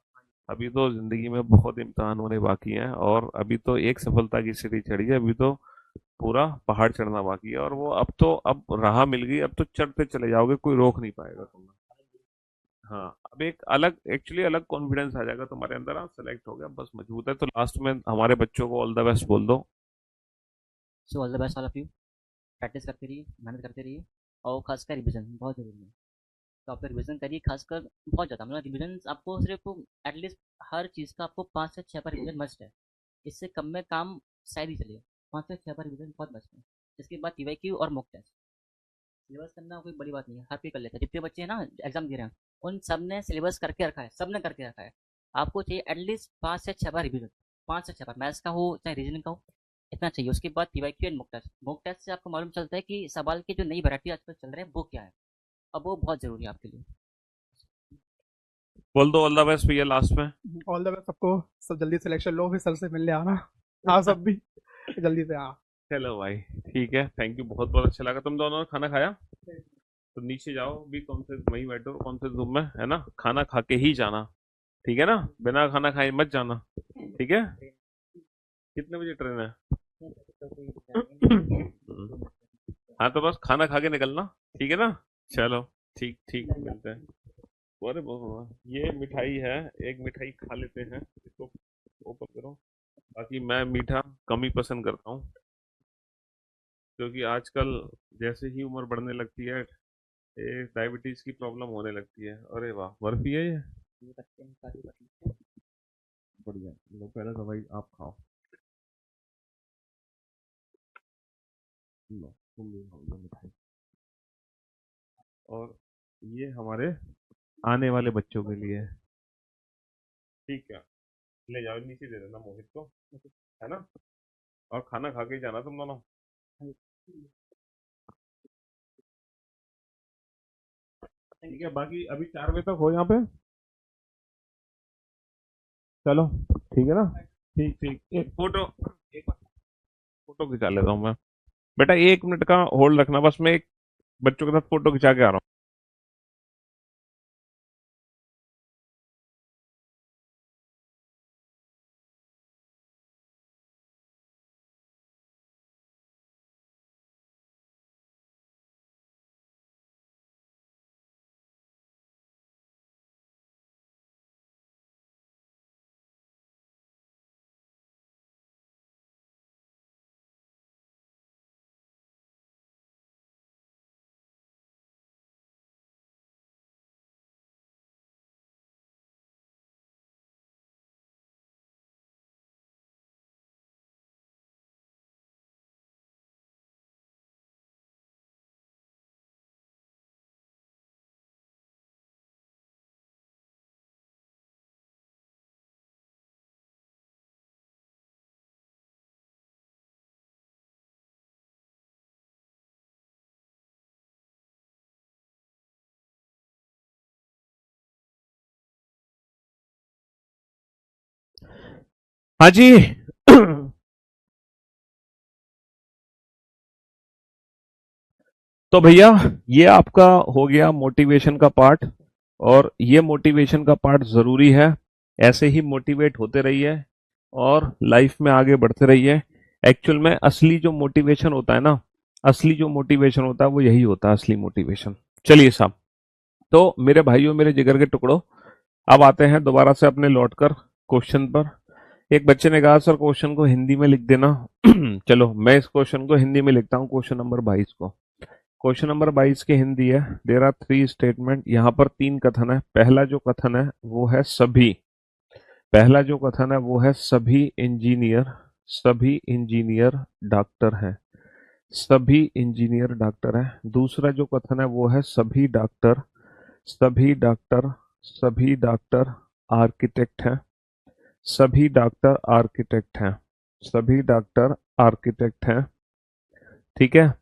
अभी तो जिंदगी में बहुत इम्तिहान होने बाकी हैं और अभी तो एक सफलता की सीढ़ी चढ़ी है, अभी तो पूरा पहाड़ चढ़ना बाकी है और वो अब तो अब राह मिल गई, अब तो चढ़ते चले जाओगे, कोई रोक नहीं पाएगा तुम्हें। हाँ अब एक अलग एक्चुअली अलग कॉन्फिडेंस आ जाएगा तुम्हारे अंदर। हाँ सेलेक्ट हो गया बस मजबूत है तो लास्ट में हमारे बच्चों को ऑल द बेस्ट बोल दो। So all the best all of you, practice करते रहिए, मेहनत करते रहिए, और खासकर रिविजन बहुत ज़रूरी है। तो आप रिविजन करिए खासकर, बहुत ज़्यादा, मतलब रिविजन आपको सिर्फ एटलीस्ट हर चीज़ का आपको 5 से 6 बार रिविजन मस्ट है। इससे कम में काम शायद ही चले, 5 से 6 बार रिविजन बहुत मस्ट है। इसके बाद पीवाईक्यू और मॉक टेस्ट। सिलेबस करना कोई बड़ी बात नहीं है, हर कोई कर लेता है, जितने बच्चे हैं ना एग्जाम दे रहे हैं उन सब ने सिलेबस करके रखा है, सब ने करके रखा है। आपको चाहिए एटलीस्ट 5 से 6 बार रिविजन, 5 से 6 बार मैथ्स का हो चाहे रीजनिंग का हो, इतना चाहिए। उसके बाद PYQ and mock test. Mock test से आपको मालूम चलता है कि सवाल की जो नई वैरायटी आजकल चल रहे हैं वो क्या है, अब वो बहुत ज़रूरी है आपके लिए। बोल दो ऑल द बेस्ट भैया लास्ट में। ऑल द बेस्ट सबको। सब जल्दी सिलेक्शन लो, फिर सर से मिलने आना। हाँ सब भी जल्दी से हाँ। चलो भाई ठीक है, थैंक यू, बहुत बहुत अच्छा लगा। तुम दोनों ने खाना खाया? तो नीचे जाओ भी, कौन से वहीं बैठो कौन से रूम में है ना, खाना खा के ही जाना, ठीक है ना? बिना खाना खाए मत जाना, ठीक है? कितने बजे ट्रेन है? हाँ तो बस खाना खा के निकलना, ठीक है ना? चलो ठीक ठीक मिलते हैं। अरे ये मिठाई है, एक मिठाई खा लेते हैं, इसको ओपन करो। बाकी मैं मीठा कम ही पसंद करता हूँ क्योंकि आजकल जैसे ही उम्र बढ़ने लगती है ये डायबिटीज की प्रॉब्लम होने लगती है। अरे वाह बर्फी है ये, बढ़िया। लो पहले दवाई आप खाओ, लो तुम भी खाओ ये मिठाई। और ये हमारे आने वाले बच्चों के लिए, ठीक है? ले जाओ नीचे दे देना मोहित को, है ना? और खाना खा के ही जाना तुम दोनों, ठीक है? बाकी अभी 4 बजे तक हो यहाँ पे, चलो ठीक है ना? ठीक ठीक, एक फोटो, एक बार फोटो खिंचा लेता हूँ मैं। बेटा 1 मिनट का होल्ड रखना बस, मैं एक बच्चों के साथ फोटो खिंचा के आ रहा हूँ। हाँ जी। तो भैया ये आपका हो गया मोटिवेशन का पार्ट, और ये मोटिवेशन का पार्ट जरूरी है। ऐसे ही मोटिवेट होते रहिए और लाइफ में आगे बढ़ते रहिए। एक्चुअल में असली जो मोटिवेशन होता है ना, असली जो मोटिवेशन होता है वो यही होता है, असली मोटिवेशन। चलिए साहब, तो मेरे भाइयों, मेरे जिगर के टुकड़ों, अब आते हैं दोबारा से अपने लौटकर क्वेश्चन पर। एक बच्चे ने कहा सर क्वेश्चन को हिंदी में लिख देना। चलो मैं इस क्वेश्चन को हिंदी में लिखता हूँ, क्वेश्चन नंबर 22 को। क्वेश्चन नंबर 22 की हिंदी है, देयर आर 3 स्टेटमेंट। यहाँ पर 3 कथन है। पहला जो कथन है वो है सभी, पहला जो कथन है वो है सभी इंजीनियर, सभी इंजीनियर डॉक्टर हैं, सभी इंजीनियर डॉक्टर हैं। दूसरा जो कथन है वो है सभी डॉक्टर, सभी डॉक्टर, सभी डॉक्टर आर्किटेक्ट हैं, सभी डॉक्टर आर्किटेक्ट हैं, सभी डॉक्टर आर्किटेक्ट हैं। ठीक है।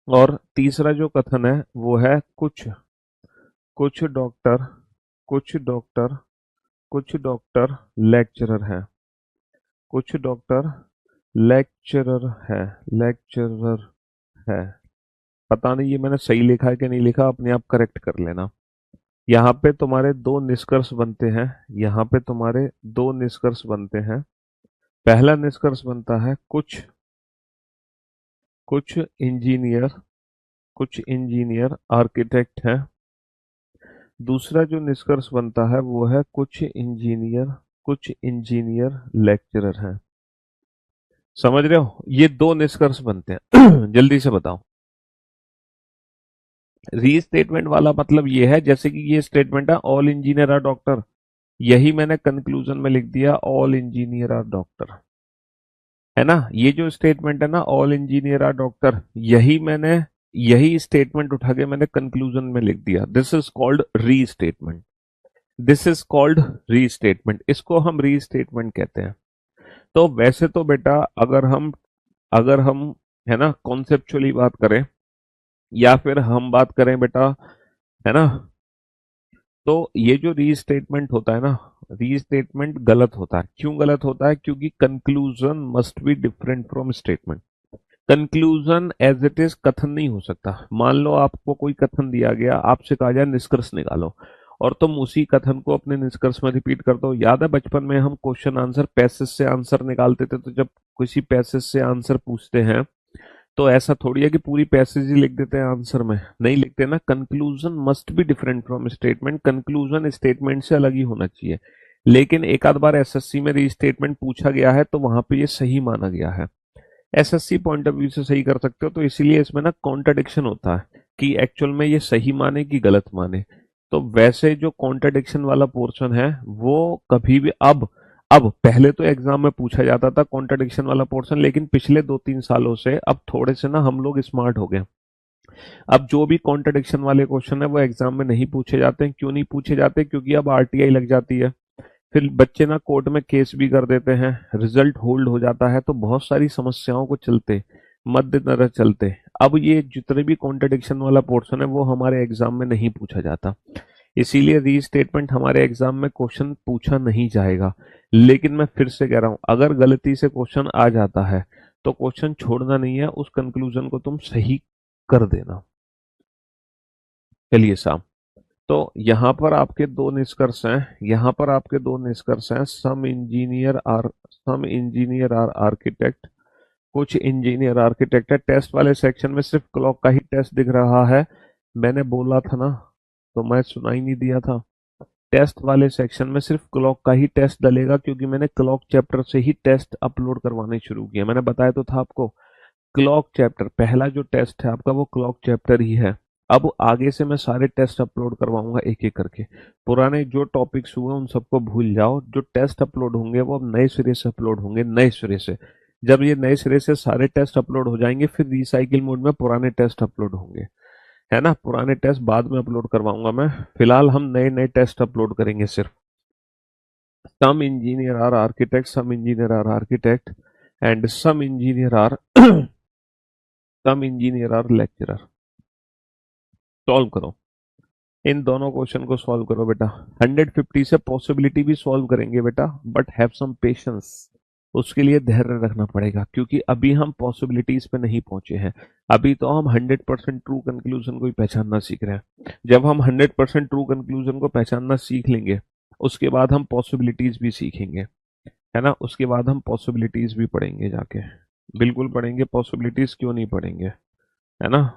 और तीसरा जो कथन है वो है कुछ, कुछ डॉक्टर, कुछ डॉक्टर, कुछ डॉक्टर लेक्चरर हैं, कुछ डॉक्टर लेक्चरर है, लेक्चरर है। पता नहीं ये मैंने सही लिखा है कि नहीं लिखा, अपने आप करेक्ट कर लेना। यहाँ पे तुम्हारे दो निष्कर्ष बनते हैं, यहाँ पे तुम्हारे दो निष्कर्ष बनते हैं। पहला निष्कर्ष बनता है कुछ, कुछ इंजीनियर, कुछ इंजीनियर आर्किटेक्ट हैं। दूसरा जो निष्कर्ष बनता है वो है कुछ इंजीनियर, कुछ इंजीनियर लेक्चरर हैं। समझ रहे हो, ये दो निष्कर्ष बनते हैं। जल्दी से बताओ। री स्टेटमेंट वाला मतलब ये है, जैसे कि ये स्टेटमेंट है ऑल इंजीनियर आर डॉक्टर, यही मैंने कंक्लूजन में लिख दिया ऑल इंजीनियर आर डॉक्टर, है ना। ये जो स्टेटमेंट है ना ऑल इंजीनियर आर डॉक्टर, यही मैंने, यही स्टेटमेंट उठा के मैंने कंक्लूजन में लिख दिया। दिस इज कॉल्ड री स्टेटमेंट, दिस इज कॉल्ड री स्टेटमेंट, इसको हम री स्टेटमेंट कहते हैं। तो वैसे तो बेटा अगर हम है ना कॉन्सेप्चुअली बात करें, या फिर हम बात करें बेटा, है ना, तो ये जो रीस्टेटमेंट होता है ना, रीस्टेटमेंट गलत होता है। क्यों गलत होता है? क्योंकि conclusion must be different from statement. Conclusion as it is कथन नहीं हो सकता। मान लो आपको कोई कथन दिया गया, आपसे कहा जाए निष्कर्ष निकालो, और तुम उसी कथन को अपने निष्कर्ष में रिपीट कर दो। याद है बचपन में हम क्वेश्चन आंसर पैसेज से आंसर निकालते थे, तो जब किसी पैसेज से आंसर पूछते हैं तो ऐसा थोड़ी है कि पूरी पैसेज ही लिख देते हैं आंसर में, नहीं लिखते ना। Conclusion must be different from statement, conclusion statement से अलग ही होना चाहिए। लेकिन एक आध बार एसएससी में रीस्टेटमेंट पूछा गया है तो वहां पे ये सही माना गया है, एसएससी पॉइंट ऑफ व्यू से सही कर सकते हो। तो इसलिए इसमें ना कॉन्ट्रडिक्शन होता है कि एक्चुअल में ये सही माने कि गलत माने। तो वैसे जो कॉन्ट्रडिक्शन वाला पोर्शन है वो कभी भी, अब पहले तो एग्जाम में पूछा जाता था कॉन्ट्रडिक्शन वाला पोर्शन, लेकिन पिछले 2-3 सालों से अब थोड़े से ना हम लोग स्मार्ट हो गए। अब जो भी कॉन्ट्रडिक्शन वाले क्वेश्चन है वो एग्जाम में नहीं पूछे जाते हैं। क्यों नहीं पूछे जाते? क्योंकि अब आरटीआई लग जाती है, फिर बच्चे ना कोर्ट में केस भी कर देते हैं, रिजल्ट होल्ड हो जाता है, तो बहुत सारी समस्याओं को चलते मद्देनजर चलते अब ये जितने भी कॉन्ट्रडिक्शन वाला पोर्शन है वो हमारे एग्जाम में नहीं पूछा जाता। इसीलिए रीस्टेटमेंट हमारे एग्जाम में क्वेश्चन पूछा नहीं जाएगा। लेकिन मैं फिर से कह रहा हूं, अगर गलती से क्वेश्चन आ जाता है तो क्वेश्चन छोड़ना नहीं है, उस कंक्लूजन को तुम सही कर देना। चलिए साहब, तो यहाँ पर आपके दो निष्कर्ष हैं, यहाँ पर आपके दो निष्कर्ष हैं। सम इंजीनियर आर आर्किटेक्ट, कुछ इंजीनियर आर्किटेक्ट है। टेस्ट वाले सेक्शन में सिर्फ क्लॉक का ही टेस्ट दिख रहा है, मैंने बोला था ना, तो मैं सुनाई नहीं दिया था। टेस्ट वाले सेक्शन में सिर्फ क्लॉक का ही टेस्ट डलेगा, क्योंकि मैंने क्लॉक चैप्टर से ही टेस्ट अपलोड करवाने शुरू किए। मैंने बताया तो था आपको, क्लॉक चैप्टर पहला जो टेस्ट है आपका वो क्लॉक चैप्टर ही है। अब आगे से मैं सारे टेस्ट अपलोड करवाऊंगा एक एक करके। पुराने जो टॉपिक्स हुए उन सबको भूल जाओ, जो टेस्ट अपलोड होंगे वो अब नए सिरे से अपलोड होंगे, नए सिरे से। जब ये नए सिरे से सारे टेस्ट अपलोड हो जाएंगे फिर रिसाइकिल मोड में पुराने टेस्ट अपलोड होंगे, है ना। पुराने टेस्ट बाद में अपलोड करवाऊंगा मैं, फिलहाल हम नए नए टेस्ट अपलोड करेंगे सिर्फ। Some engineer are architect, some engineer are architect and some engineer are some engineer are lecturer. Solve करो, इन दोनों क्वेश्चन को सॉल्व करो बेटा। 150 से पॉसिबिलिटी भी सॉल्व करेंगे बेटा, बट हैव सम पेशेंस। उसके लिए धैर्य रखना पड़ेगा, क्योंकि अभी हम पॉसिबिलिटीज पे नहीं पहुंचे हैं। अभी तो हम 100% ट्रू कंक्लूजन को ही पहचानना सीख रहे हैं। जब हम 100% ट्रू कंक्लूजन को पहचानना सीख लेंगे, उसके बाद हम पॉसिबिलिटीज भी सीखेंगे, है ना। उसके बाद हम पॉसिबिलिटीज भी पढ़ेंगे जाके, बिल्कुल पढ़ेंगे, पॉसिबिलिटीज क्यों नहीं पढ़ेंगे, है ना।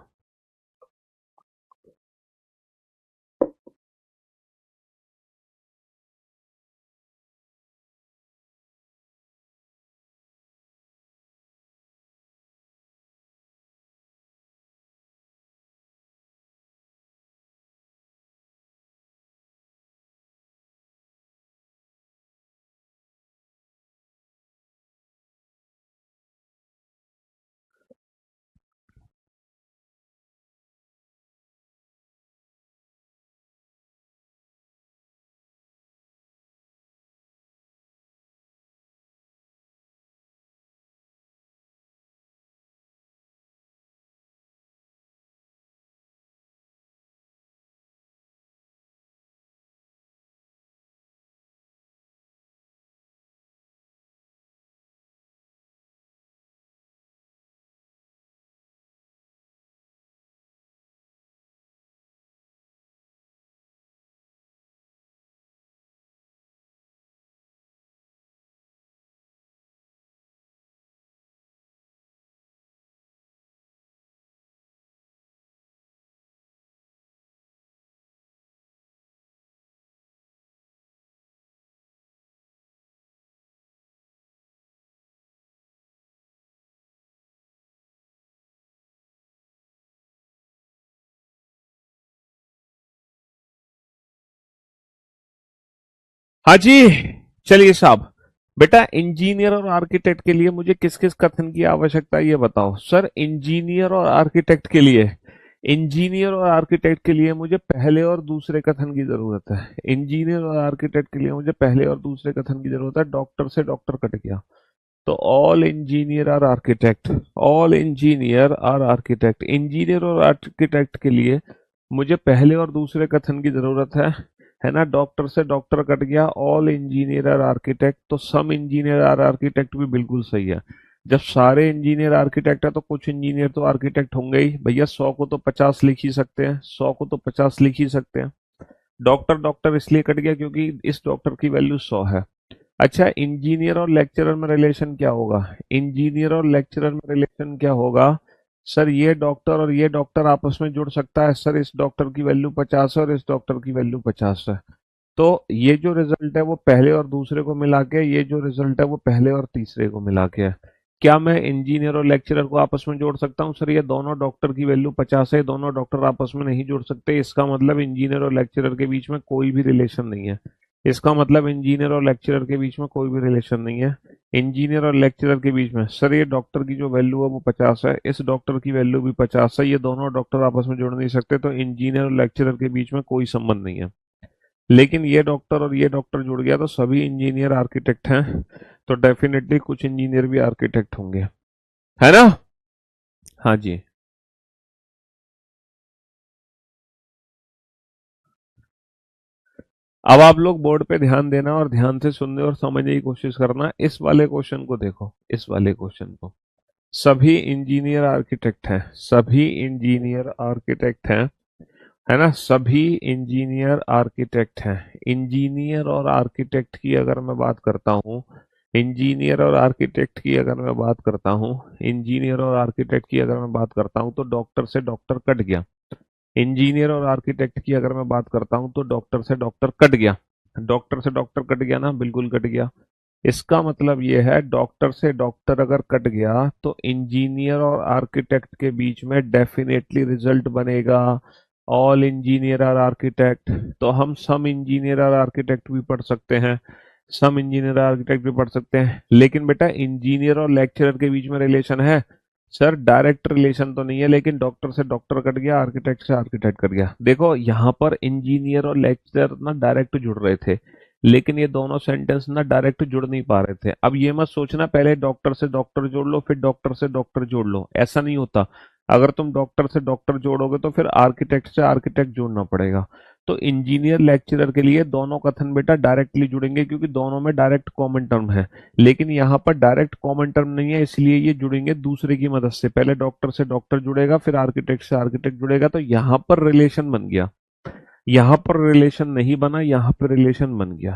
हाँ जी, चलिए साहब। बेटा, इंजीनियर और आर्किटेक्ट के लिए मुझे किस किस कथन की आवश्यकता है ये बताओ। सर, इंजीनियर और आर्किटेक्ट के लिए, इंजीनियर और आर्किटेक्ट के लिए मुझे पहले और दूसरे कथन की जरूरत है। इंजीनियर और आर्किटेक्ट के लिए मुझे पहले और दूसरे कथन की जरूरत है। डॉक्टर से डॉक्टर कट गया, तो all engineer are architect, all engineer are architect. Engineer और आर्किटेक्ट के लिए मुझे पहले और दूसरे कथन की जरूरत है ना। डॉक्टर से डॉक्टर कट गया, ऑल इंजीनियर आर आर्किटेक्ट, तो सम इंजीनियर आर आर्किटेक्ट भी बिल्कुल सही है। जब सारे इंजीनियर आर्किटेक्ट है तो कुछ इंजीनियर तो आर्किटेक्ट होंगे ही भैया। 100 को तो 50 लिख ही सकते हैं, 100 को तो 50 लिख ही सकते हैं। डॉक्टर डॉक्टर इसलिए कट गया क्योंकि इस डॉक्टर की वैल्यू 100 है। अच्छा, इंजीनियर और लेक्चरर में रिलेशन क्या होगा? इंजीनियर और लेक्चरर में रिलेशन क्या होगा? सर, ये डॉक्टर और ये डॉक्टर आपस में जुड़ सकता है। सर, इस डॉक्टर की वैल्यू 50 है और इस डॉक्टर की वैल्यू 50 है। तो ये जो रिजल्ट है वो पहले और दूसरे को मिला के, ये जो रिजल्ट है वो पहले और तीसरे को मिला के है। क्या मैं इंजीनियर और लेक्चरर को आपस में जोड़ सकता हूँ? सर, ये दोनों डॉक्टर की वैल्यू 50 है, दोनों डॉक्टर आपस में नहीं जुड़ सकते। इसका मतलब इंजीनियर और लेक्चरर के बीच में कोई भी रिलेशन नहीं है। इसका मतलब इंजीनियर और लेक्चरर के बीच में कोई भी रिलेशन नहीं है। इंजीनियर और लेक्चरर के बीच में, सर, ये डॉक्टर की जो वैल्यू है वो 50 है, इस डॉक्टर की वैल्यू भी 50 है, ये दोनों डॉक्टर आपस में जुड़ नहीं सकते, तो इंजीनियर और लेक्चरर के बीच में कोई संबंध नहीं है। लेकिन ये डॉक्टर और ये डॉक्टर जुड़ गया तो सभी इंजीनियर आर्किटेक्ट हैं, तो डेफिनेटली कुछ इंजीनियर भी आर्किटेक्ट होंगे, है ना। हाँ जी। अब आप लोग बोर्ड पे ध्यान देना और ध्यान से सुनने और समझने की कोशिश करना। इस वाले क्वेश्चन को देखो, इस वाले क्वेश्चन को। सभी इंजीनियर आर्किटेक्ट हैं, सभी इंजीनियर आर्किटेक्ट हैं, है ना। सभी इंजीनियर आर्किटेक्ट हैं। इंजीनियर और आर्किटेक्ट की अगर मैं बात करता हूँ, इंजीनियर और आर्किटेक्ट की अगर मैं बात करता हूँ, इंजीनियर और आर्किटेक्ट की अगर मैं बात करता हूँ, तो डॉक्टर से डॉक्टर कट गया। इंजीनियर और आर्किटेक्ट की अगर मैं बात करता हूँ तो डॉक्टर से डॉक्टर कट गया। डॉक्टर से डॉक्टर कट गया ना, बिल्कुल कट गया। इसका मतलब ये है, डॉक्टर से डॉक्टर अगर कट गया तो इंजीनियर और आर्किटेक्ट के बीच में डेफिनेटली रिजल्ट बनेगा, ऑल इंजीनियर आर आर्किटेक्ट। तो हम सम इंजीनियर आर आर्किटेक्ट भी पढ़ सकते हैं, सम इंजीनियर आर्किटेक्ट भी पढ़ सकते हैं। लेकिन बेटा, इंजीनियर और लेक्चरर के बीच में रिलेशन है? सर, डायरेक्ट रिलेशन तो नहीं है, लेकिन डॉक्टर से डॉक्टर कट गया, आर्किटेक्ट से आर्किटेक्ट कट गया। देखो, यहाँ पर इंजीनियर और लेक्चरर ना डायरेक्ट जुड़ रहे थे, लेकिन ये दोनों सेंटेंस ना डायरेक्ट जुड़ नहीं पा रहे थे। अब ये मत सोचना पहले डॉक्टर से डॉक्टर जोड़ लो फिर डॉक्टर से डॉक्टर जोड़ लो, ऐसा नहीं होता। अगर तुम डॉक्टर से डॉक्टर जोड़ोगे तो फिर आर्किटेक्ट से आर्किटेक्ट जोड़ना पड़ेगा। तो इंजीनियर लेक्चरर के लिए दोनों कथन बेटा डायरेक्टली जुड़ेंगे क्योंकि दोनों में डायरेक्ट कॉमन टर्म है, लेकिन यहाँ पर डायरेक्ट कॉमन टर्म नहीं है, इसलिए ये जुड़ेंगे दूसरे की मदद से। पहले डॉक्टर से डॉक्टर जुड़ेगा, फिर आर्किटेक्ट से आर्किटेक्ट जुड़ेगा, तो यहाँ पर रिलेशन बन गया। यहाँ पर रिलेशन नहीं बना, यहाँ पर रिलेशन बन गया।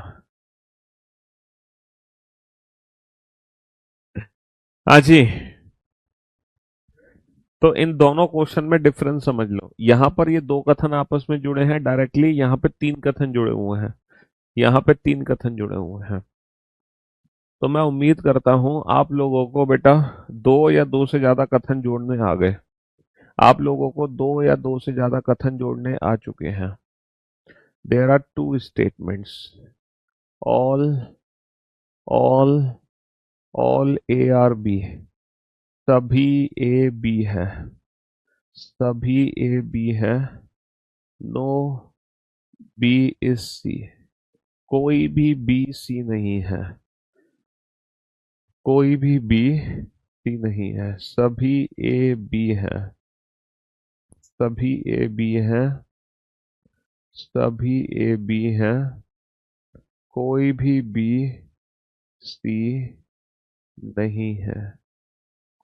हाँ जी, तो इन दोनों क्वेश्चन में डिफरेंस समझ लो। यहाँ पर ये दो कथन आपस में जुड़े हैं डायरेक्टली, यहाँ पे तीन कथन जुड़े हुए हैं, यहाँ पे तीन कथन जुड़े हुए हैं। तो मैं उम्मीद करता हूं आप लोगों को बेटा दो या दो से ज्यादा कथन जोड़ने आ गए। आप लोगों को दो या दो से ज्यादा कथन जोड़ने आ चुके हैं। There are two statements, all all all A are B, सभी ए बी है, सभी ए बी है, नो बी इज सी, कोई भी बी सी नहीं है, कोई भी बी सी नहीं है, सभी ए बी है, सभी ए बी है, सभी ए बी है, कोई भी बी सी नहीं है,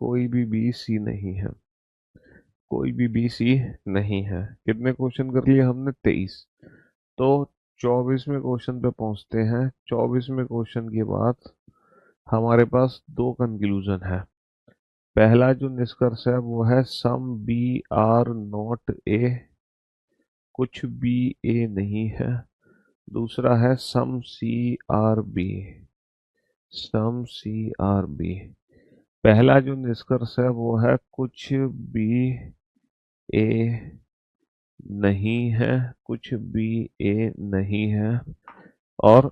कोई भी बी सी नहीं है, कोई भी बी सी नहीं है। कितने क्वेश्चन कर लिए हमने? 23। तो 24वें क्वेश्चन पे पहुंचते हैं। 24वें क्वेश्चन के बाद हमारे पास दो कंक्लूजन है। पहला जो निष्कर्ष है वो है some B are not A, कुछ बी ए नहीं है। दूसरा है some C are B, some C are B. पहला जो निष्कर्ष है वो है कुछ बी ए नहीं है, कुछ बी ए नहीं है। और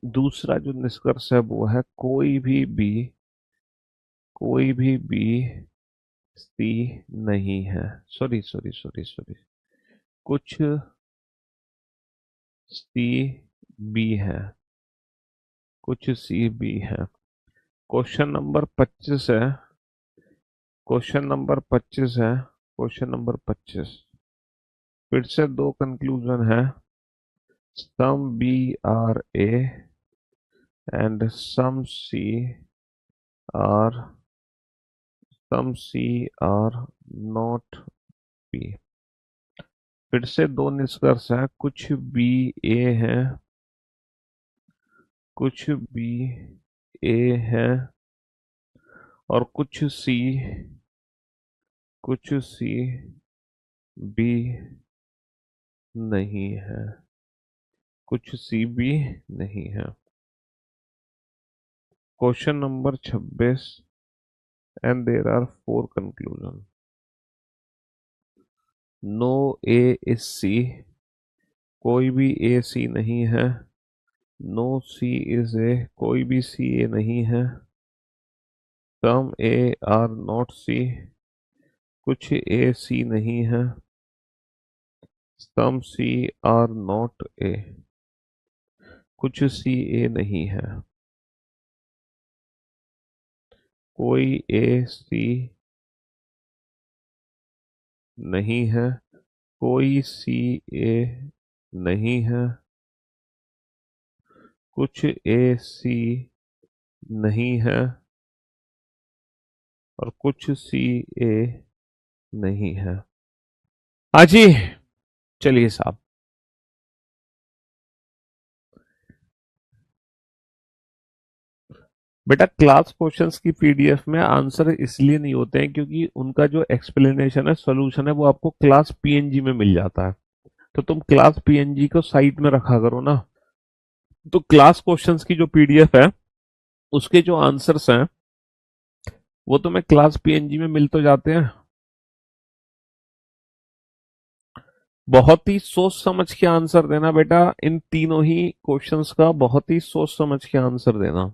दूसरा जो निष्कर्ष है वो है कोई भी बी, कोई भी बी सी नहीं है। सॉरी सॉरी सॉरी सॉरी, कुछ सी बी है, कुछ सी बी है। क्वेश्चन नंबर 25 है, क्वेश्चन नंबर 25 है, क्वेश्चन नंबर 25। फिर से दो कंक्लूजन है, some B are A and are some C are not B. फिर से दो निष्कर्ष है, कुछ बी ए है, कुछ बी ए है, और कुछ सी बी नहीं है, कुछ सी बी नहीं है। Question number 26 and there are four conclusion. No A is C, कोई भी ए सी नहीं है। नो सी इज ए, कोई भी सी ए नहीं है। सम ए आर नॉट सी, कुछ ए सी नहीं है। Some C are not A, कुछ सी ए नहीं है। कोई ए सी नहीं है, कोई सी ए नहीं है, कुछ ए सी नहीं है, और कुछ सी ए नहीं है। हाँ जी, चलिए साहब। बेटा क्लास क्वेश्चंस की पीडीएफ में आंसर इसलिए नहीं होते हैं क्योंकि उनका जो एक्सप्लेनेशन है, सॉल्यूशन है, वो आपको क्लास पीएनजी में मिल जाता है। तो तुम क्लास पीएनजी को साइड में रखा करो ना। तो क्लास क्वेश्चंस की जो पीडीएफ है उसके जो आंसर्स हैं वो तुम्हें क्लास पीएनजी में मिल तो जाते हैं। बहुत ही सोच समझ के आंसर देना बेटा, इन तीनों ही क्वेश्चंस का बहुत ही सोच समझ के आंसर देना,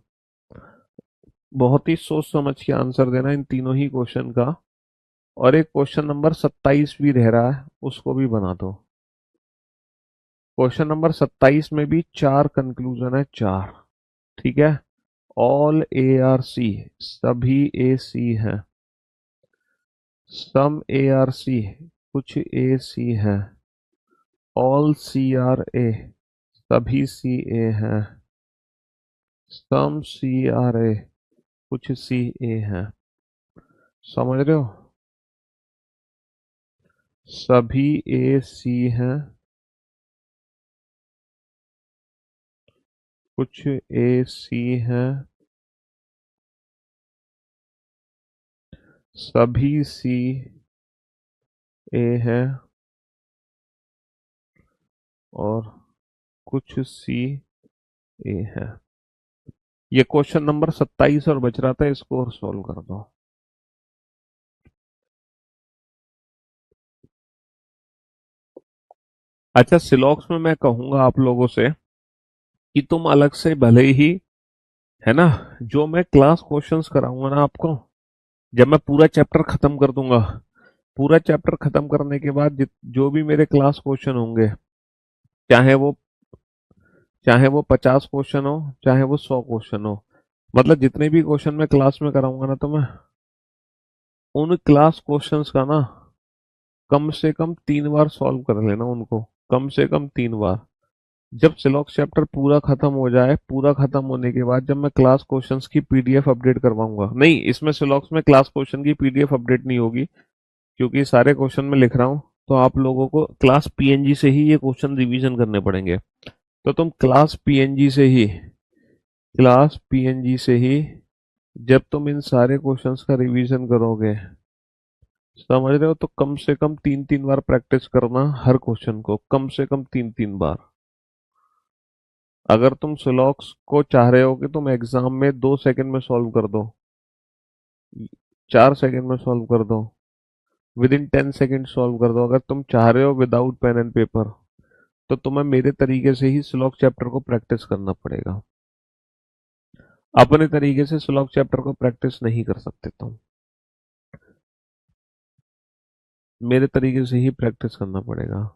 बहुत ही सोच समझ के आंसर देना इन तीनों ही क्वेश्चन का। और एक क्वेश्चन नंबर 27 भी रह रहा है, उसको भी बना दो। क्वेश्चन नंबर 27 में भी चार कंक्लूजन है, चार। ठीक है, ऑल ए आर सी, सभी ए सी है। सम ए आर सी, कुछ ए सी है। ऑल सी आर ए, सभी सी ए हैं, सम सी आर ए, कुछ सी ए हैं, समझ रहे हो? सभी ए सी हैं, कुछ ए सी हैं, सभी सी ए हैं और कुछ सी ए हैं। ये क्वेश्चन नंबर 27 और बच रहा था, इसको और सॉल्व कर दो। अच्छा, सिलॉक्स में मैं कहूंगा आप लोगों से कि तुम अलग से भले ही, है ना, जो मैं क्लास क्वेश्चंस कराऊंगा ना आपको, जब मैं पूरा चैप्टर खत्म कर दूंगा, पूरा चैप्टर खत्म करने के बाद जो भी मेरे क्लास क्वेश्चन होंगे, चाहे वो 50 क्वेश्चन हो, चाहे वो 100 क्वेश्चन हो, मतलब जितने भी क्वेश्चन मैं क्लास में कराऊंगा ना, तो मैं उन क्लास क्वेश्चंस का ना कम से कम 3 बार सॉल्व कर लेना उनको, कम से कम 3 बार। जब सिलॉक्स चैप्टर पूरा खत्म हो जाए, पूरा खत्म होने के बाद जब मैं क्लास क्वेश्चंस की पीडीएफ अपडेट करवाऊंगा, नहीं, इसमें सिलॉक्स में क्लास क्वेश्चन की पीडीएफ अपडेट नहीं होगी, क्योंकि सारे क्वेश्चन में लिख रहा हूँ, तो आप लोगों को क्लास पीएनजी से ही ये क्वेश्चन रिवीजन करने पड़ेंगे। तो तुम क्लास पीएनजी से ही जब तुम इन सारे क्वेश्चंस का रिवीजन करोगे, समझ रहे हो, तो कम से कम 3-3 बार प्रैक्टिस करना हर क्वेश्चन को, कम से कम 3-3 बार। अगर तुम सिलॉक्स को चाह रहे हो कि तुम एग्जाम में 2 सेकंड में सॉल्व कर दो, 4 सेकंड में सॉल्व कर दो, विद इन 10 सेकंड सॉल्व कर दो, अगर तुम चाह रहे हो विदाउट पेन एंड पेपर, तो तुम्हें मेरे तरीके से ही सिलॉक्स चैप्टर को प्रैक्टिस करना पड़ेगा। अपने तरीके से सिलॉक्स चैप्टर को प्रैक्टिस नहीं कर सकते तुम, मेरे तरीके से ही प्रैक्टिस करना पड़ेगा।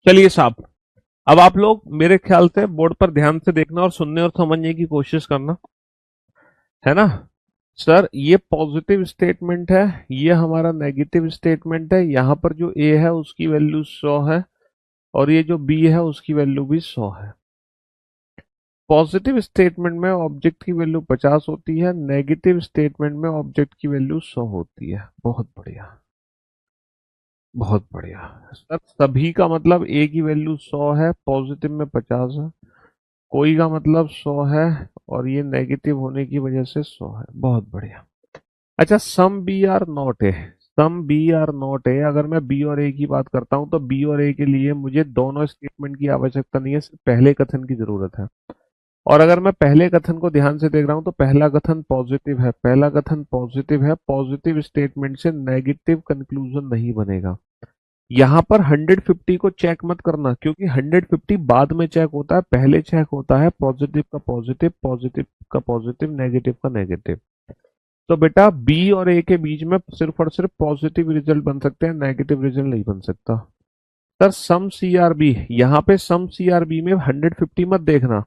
चलिए साहब, अब आप लोग मेरे ख्याल से बोर्ड पर ध्यान से देखना और सुनने और समझने की कोशिश करना, है ना? सर, ये पॉजिटिव स्टेटमेंट है, ये हमारा नेगेटिव स्टेटमेंट है, यहाँ पर जो ए है उसकी वैल्यू 100 है और ये जो बी है उसकी वैल्यू भी 100 है। पॉजिटिव स्टेटमेंट में ऑब्जेक्ट की वैल्यू 50 होती है, नेगेटिव स्टेटमेंट में ऑब्जेक्ट की वैल्यू 100 होती है। बहुत बढ़िया। बहुत बढ़िया सर। सभी का मतलब ए की वैल्यू 100 है, पॉजिटिव में 50 है, कोई का मतलब 100 है और ये नेगेटिव होने की वजह से 100 है। बहुत बढ़िया। अच्छा, some B are not A, some B are not A, अगर मैं बी और ए की बात करता हूं तो बी और ए के लिए मुझे दोनों स्टेटमेंट की आवश्यकता नहीं है, सिर्फ पहले कथन की जरूरत है। और अगर मैं पहले कथन को ध्यान से देख रहा हूं तो पहला कथन पॉजिटिव है, पहला कथन पॉजिटिव है, पॉजिटिव स्टेटमेंट से नेगेटिव कंक्लूजन नहीं बनेगा। यहाँ पर 150 को चेक मत करना, क्योंकि 150 बाद में चेक होता है, पहले चेक होता है पॉजिटिव का पॉजिटिव, पॉजिटिव का पॉजिटिव, नेगेटिव का नेगेटिव। तो बेटा बी और ए के बीच में सिर्फ और सिर्फ पॉजिटिव रिजल्ट बन सकते हैं, नेगेटिव रिजल्ट नहीं बन सकता। Sir some C are B, यहाँ पे सम सी आर बी में 150 मत देखना,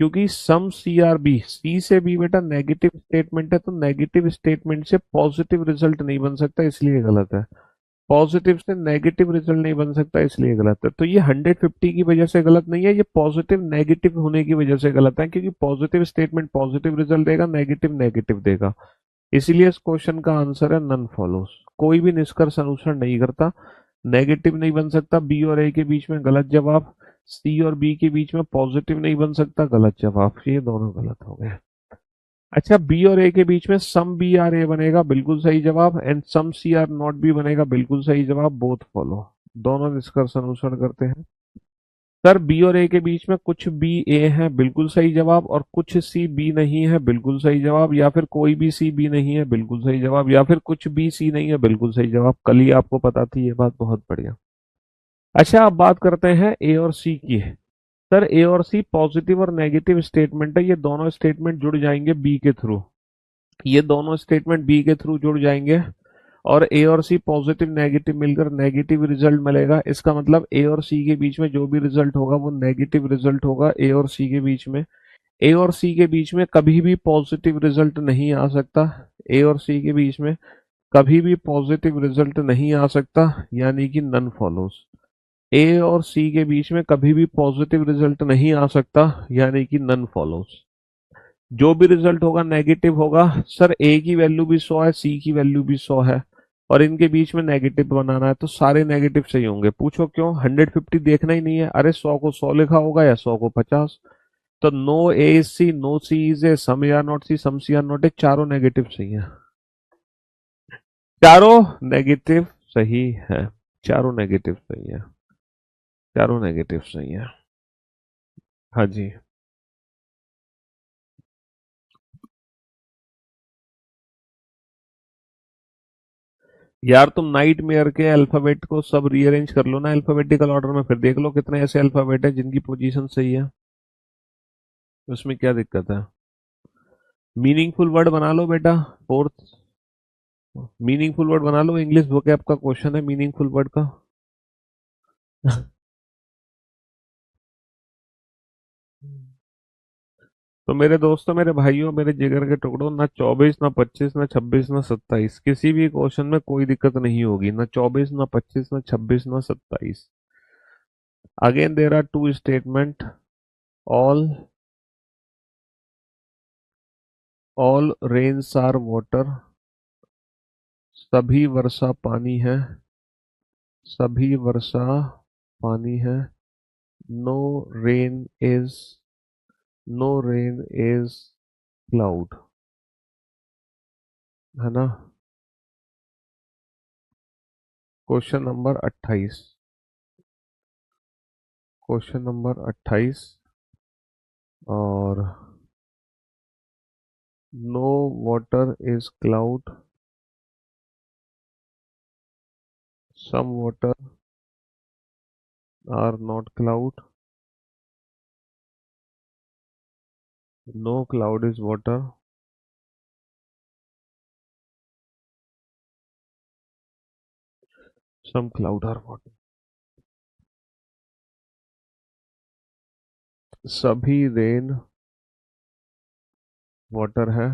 क्योंकि सम सी आर बी, सी से बी बेटा नेगेटिव स्टेटमेंट है, तो नेगेटिव स्टेटमेंट से पॉजिटिव रिजल्ट नहीं बन सकता, इसलिए गलत है। पॉजिटिव से नेगेटिव रिजल्ट नहीं बन सकता, इसलिए गलत है। तो ये 150 की वजह से गलत नहीं है, ये पॉजिटिव नेगेटिव होने की वजह से गलत है, क्योंकि पॉजिटिव स्टेटमेंट पॉजिटिव रिजल्ट देगा, नेगेटिव नेगेटिव देगा। इसीलिए इस क्वेश्चन का आंसर है नन फॉलोस। कोई भी निष्कर्ष अनुसरण नहीं करता, नेगेटिव नहीं बन सकता, बी और ए के बीच में गलत जवाब, सी और बी के बीच में पॉजिटिव नहीं बन सकता, गलत जवाब। ये दोनों गलत हो गए। अच्छा, बी और ए के बीच में सम बी आर ए बनेगा, बिल्कुल सही जवाब, and some C are not B बनेगा, बिल्कुल सही जवाब। बोथ फॉलो, दोनों निष्कर्ष अनुसरण करते हैं। सर बी और ए के बीच में कुछ बी ए है, बिल्कुल सही जवाब, और कुछ सी बी नहीं है, बिल्कुल सही जवाब, या फिर कोई भी सी बी नहीं है, बिल्कुल सही जवाब, या फिर कुछ बी सी नहीं है, बिल्कुल सही जवाब। कल ही आपको पता थी ये बात, बहुत बढ़िया। अच्छा, अब बात करते हैं ए और सी की। सर ए और सी पॉजिटिव और नेगेटिव स्टेटमेंट है, ये दोनों स्टेटमेंट जुड़ जाएंगे बी के थ्रू, ये दोनों स्टेटमेंट बी के थ्रू जुड़ जाएंगे, और ए और सी पॉजिटिव नेगेटिव मिलकर नेगेटिव रिजल्ट मिलेगा। इसका मतलब ए और सी के बीच में जो भी रिजल्ट होगा वो नेगेटिव रिजल्ट होगा, ए और सी के बीच में। ए और सी के बीच में कभी भी पॉजिटिव रिजल्ट नहीं आ सकता, ए और सी के बीच में कभी भी पॉजिटिव रिजल्ट नहीं आ सकता, यानी कि नन फॉलोस। ए और सी के बीच में कभी भी पॉजिटिव रिजल्ट नहीं आ सकता, यानी कि नन फॉलोस। जो भी रिजल्ट होगा नेगेटिव होगा। सर ए की वैल्यू भी 100 है, सी की वैल्यू भी 100 है, और इनके बीच में नेगेटिव बनाना है, तो सारे नेगेटिव सही होंगे। पूछो क्यों, 150 देखना ही नहीं है, अरे 100 को 100 लिखा होगा या 100 को 50। तो no A is C, no C is A, some A are not C, some C are not A, चारों नेगेटिव सही है, चारों नेगेटिव सही है, चारों नेगेटिव सही है, चारों नेगेटिव सही है। हाँ जी। यार तुम नाइट मेयर के अल्फाबेट को सब रीअरेंज कर लो ना अल्फाबेटिकल ऑर्डर में, फिर देख लो कितने ऐसे अल्फाबेट है जिनकी पोजीशन सही है, उसमें क्या दिक्कत है। मीनिंगफुल वर्ड बना लो बेटा, फोर्थ मीनिंगफुल वर्ड बना लो, इंग्लिश वोकैब का क्वेश्चन है मीनिंगफुल वर्ड का। तो मेरे दोस्तों, मेरे भाइयों, मेरे जिगर के टुकड़ों, ना 24, ना 25, ना 26, ना 27, किसी भी क्वेश्चन में कोई दिक्कत नहीं होगी, ना 24, ना 25, ना 26, ना 27। Again there are two statement, all all rains are water, सभी वर्षा पानी है, सभी वर्षा पानी है, no rain is, no rain is cloud, है ना। क्वेश्चन नंबर 28, क्वेश्चन नंबर 28, और no water is cloud, some water are not cloud, no cloud is water, some cloud are water. सभी रेन वाटर है,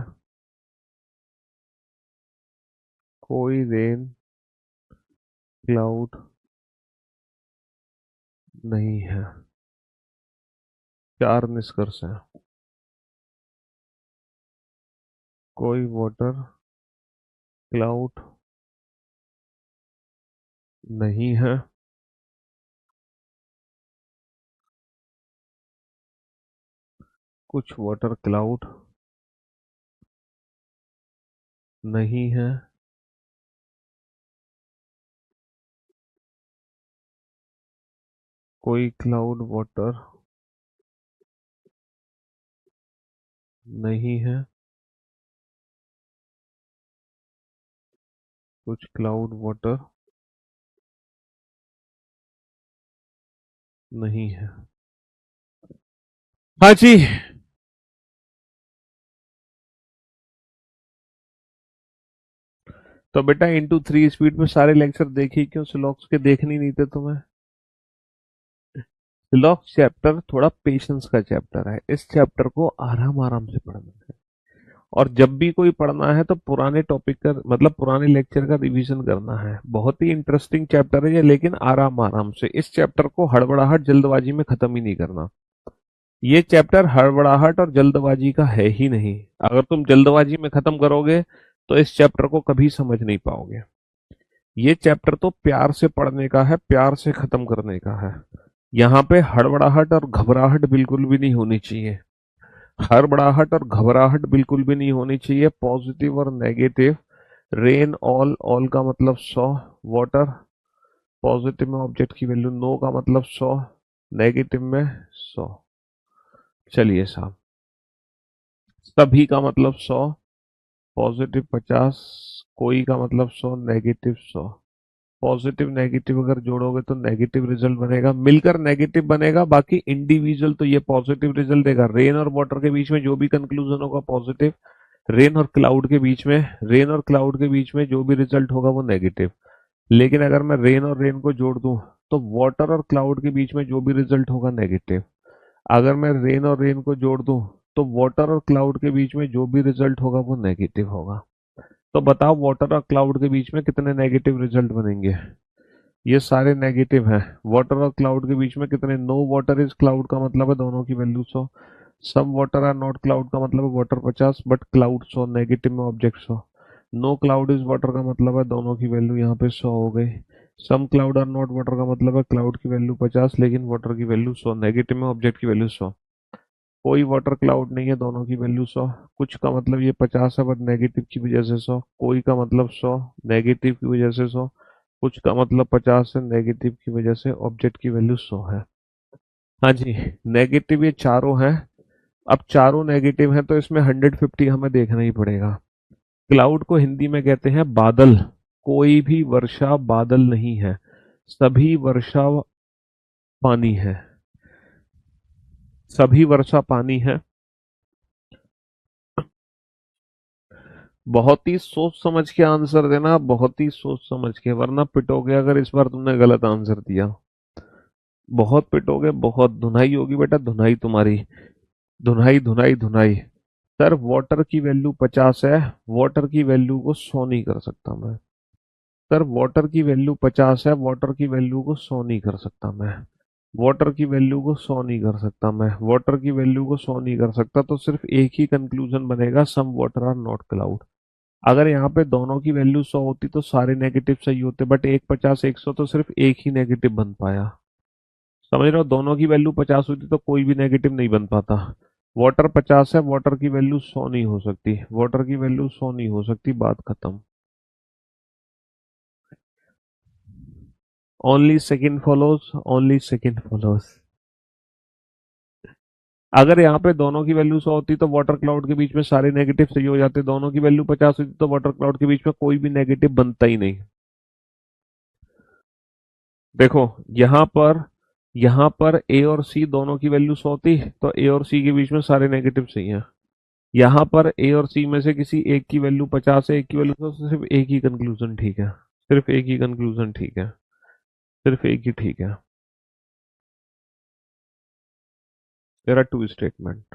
कोई रेन क्लाउड नहीं है। चार निष्कर्ष हैं, कोई वाटर क्लाउड नहीं है। कुछ वाटर क्लाउड नहीं है। कोई क्लाउड वाटर नहीं है। कुछ क्लाउड वाटर नहीं है। हाँ जी। तो बेटा इंटू 3 स्पीड में सारे लेक्चर देखी क्यों? सिलॉक्स के देखने नहीं थे तुम्हें? सिलॉक्स चैप्टर थोड़ा पेशेंस का चैप्टर है। इस चैप्टर को आराम आराम से पढ़ना है। और जब भी कोई पढ़ना है तो पुराने टॉपिक का मतलब पुराने लेक्चर का रिवीजन करना है। बहुत ही इंटरेस्टिंग चैप्टर है ये, लेकिन आराम आराम से। इस चैप्टर को हड़बड़ाहट जल्दबाजी में खत्म ही नहीं करना। ये चैप्टर हड़बड़ाहट और जल्दबाजी का है ही नहीं। अगर तुम जल्दबाजी में खत्म करोगे तो इस चैप्टर को कभी समझ नहीं पाओगे। ये चैप्टर तो प्यार से पढ़ने का है, प्यार से खत्म करने का है। यहाँ पे हड़बड़ाहट और घबराहट बिल्कुल भी नहीं होनी चाहिए। हड़बड़ाहट और घबराहट बिल्कुल भी नहीं होनी चाहिए। पॉजिटिव और नेगेटिव। रेन ऑल, ऑल का मतलब 100। वाटर पॉजिटिव में ऑब्जेक्ट की वैल्यू, नो का मतलब 100, नेगेटिव में 100। चलिए साहब, सभी का मतलब 100, पॉजिटिव 50, कोई का मतलब 100, नेगेटिव 100। पॉजिटिव नेगेटिव अगर जोड़ोगे तो नेगेटिव रिजल्ट बनेगा, मिलकर नेगेटिव बनेगा। बाकी इंडिविजुअल तो ये पॉजिटिव रिजल्ट देगा। रेन और वाटर के बीच में जो भी कंक्लूजन होगा पॉजिटिव। रेन और क्लाउड के बीच में, रेन और क्लाउड के बीच में जो भी रिजल्ट होगा वो नेगेटिव। लेकिन अगर मैं रेन और रेन को जोड़ दूं तो वाटर और क्लाउड के बीच में जो भी रिजल्ट होगा नेगेटिव। अगर मैं रेन और रेन को जोड़ दूं तो वाटर और क्लाउड के बीच में जो भी रिजल्ट होगा वो नेगेटिव होगा। तो बताओ वाटर और क्लाउड के बीच में कितने नेगेटिव रिजल्ट बनेंगे? ये सारे नेगेटिव हैं। वाटर और क्लाउड के बीच में कितने? नो वाटर इज क्लाउड का मतलब है दोनों की value 100। Some water are not cloud का मतलब है वाटर 50 बट क्लाउड 100, नेगेटिव में object 100। No cloud is water का मतलब है दोनों की वैल्यू यहाँ पे 100 हो गई। सम क्लाउड आर नॉट वाटर का मतलब है क्लाउड की वैल्यू 50 लेकिन वाटर की वैल्यू 100, नेगेटिव में ऑब्जेक्ट की वैल्यू 100। कोई वाटर क्लाउड नहीं है, दोनों की वैल्यू 100। कुछ का मतलब ये 50 है बट नेगेटिव की वजह से 100। कोई का मतलब 100, नेगेटिव की वजह से 100। कुछ का मतलब 50 है, नेगेटिव की वजह से ऑब्जेक्ट की वैल्यू 100 है। हाँ जी। नेगेटिव ये चारों हैं। अब चारों नेगेटिव हैं तो इसमें 150 हमें देखना ही पड़ेगा। क्लाउड को हिंदी में कहते हैं बादल। कोई भी वर्षा बादल नहीं है, सभी वर्षा पानी है। सभी वर्षा पानी है। बहुत ही सोच समझ के आंसर देना, बहुत ही सोच समझ के, वरना पिटोगे अगर इस बार तुमने गलत आंसर दिया। बहुत पिटोगे, बहुत धुनाई होगी बेटा, धुनाई तुम्हारी। धुनाई धुनाई धुनाई। सर वाटर की वैल्यू 50 है, वाटर की वैल्यू को 100 नहीं कर सकता मैं। सर वाटर की वैल्यू 50 है, वाटर की वैल्यू को 100 नहीं कर सकता मैं। वाटर की वैल्यू को 100 नहीं कर सकता मैं। वाटर की वैल्यू को 100 नहीं कर सकता, तो सिर्फ एक ही कंक्लूजन बनेगा, some water are not cloud. अगर यहाँ पे दोनों की वैल्यू 100 होती तो सारे नेगेटिव सही होते, बट एक 50 एक 100 तो सिर्फ एक ही नेगेटिव बन पाया। समझ रहे हो? दोनों की वैल्यू 50 होती तो कोई भी नेगेटिव नहीं बन पाता। वाटर 50 है, वाटर की वैल्यू 100 नहीं हो सकती, वाटर की वैल्यू 100 नहीं हो सकती, बात खत्म। Only second follows, only second follows. अगर यहाँ पे दोनों की वैल्यू 100 होती तो वाटर क्लाउड के बीच में सारे नेगेटिव सही हो जाते। दोनों की वैल्यू 50 होती तो वाटर क्लाउड के बीच में कोई भी नेगेटिव बनता ही नहीं। देखो, यहाँ पर यहाँ पर ए और सी दोनों की वैल्यू 100 थी तो ए और सी के बीच में सारे नेगेटिव सही हैं। यहाँ पर ए और सी में से किसी एक की वैल्यू 50 है, एक की वैल्यू 100, तो सिर्फ एक ही कंक्लूजन ठीक है। सिर्फ एक ही कंक्लूजन ठीक है। सिर्फ एक ही ठीक है। There are two statement.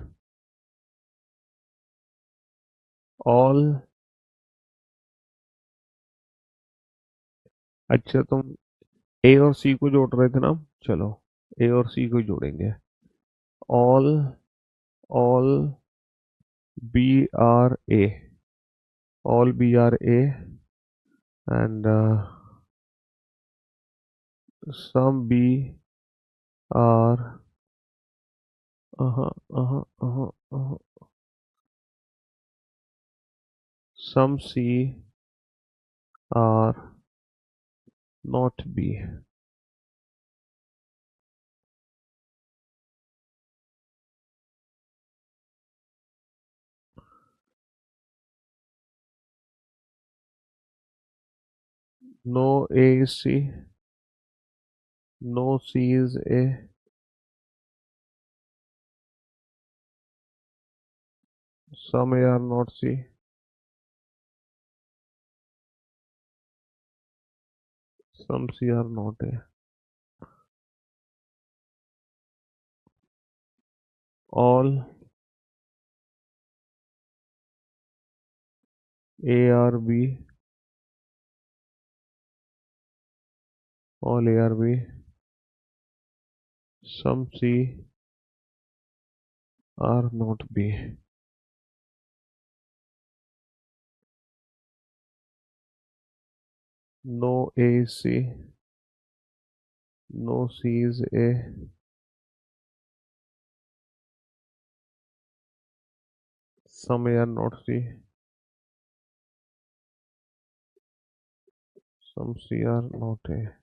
All. अच्छा, तुम ए और सी को जोड़ रहे थे ना? चलो, ए और सी को जोड़ेंगे। All, all B are A, all B are A and some B are uh-huh. Some C are not B. No A is C. No C is A. Some A are not C. Some C are not A. All A are B. All A are B. Some C are not B. No A is C. No C is A. Some A are not C. Some C are not A.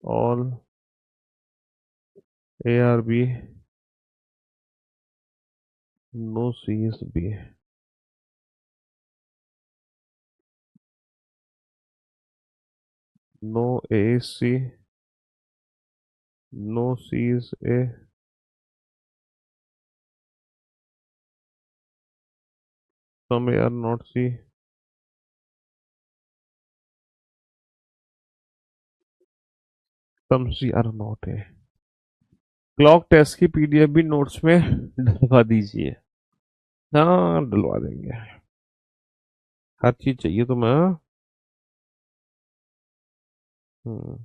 All A are B. No C is B. No A is C. No C is A. Some A are not C. Some C are not A. Clock test की PDF भी notes में डलवा दीजिए। हाँ डलवा देंगे, हर चीज चाहिए तुम्हें। हाँ? हम्म।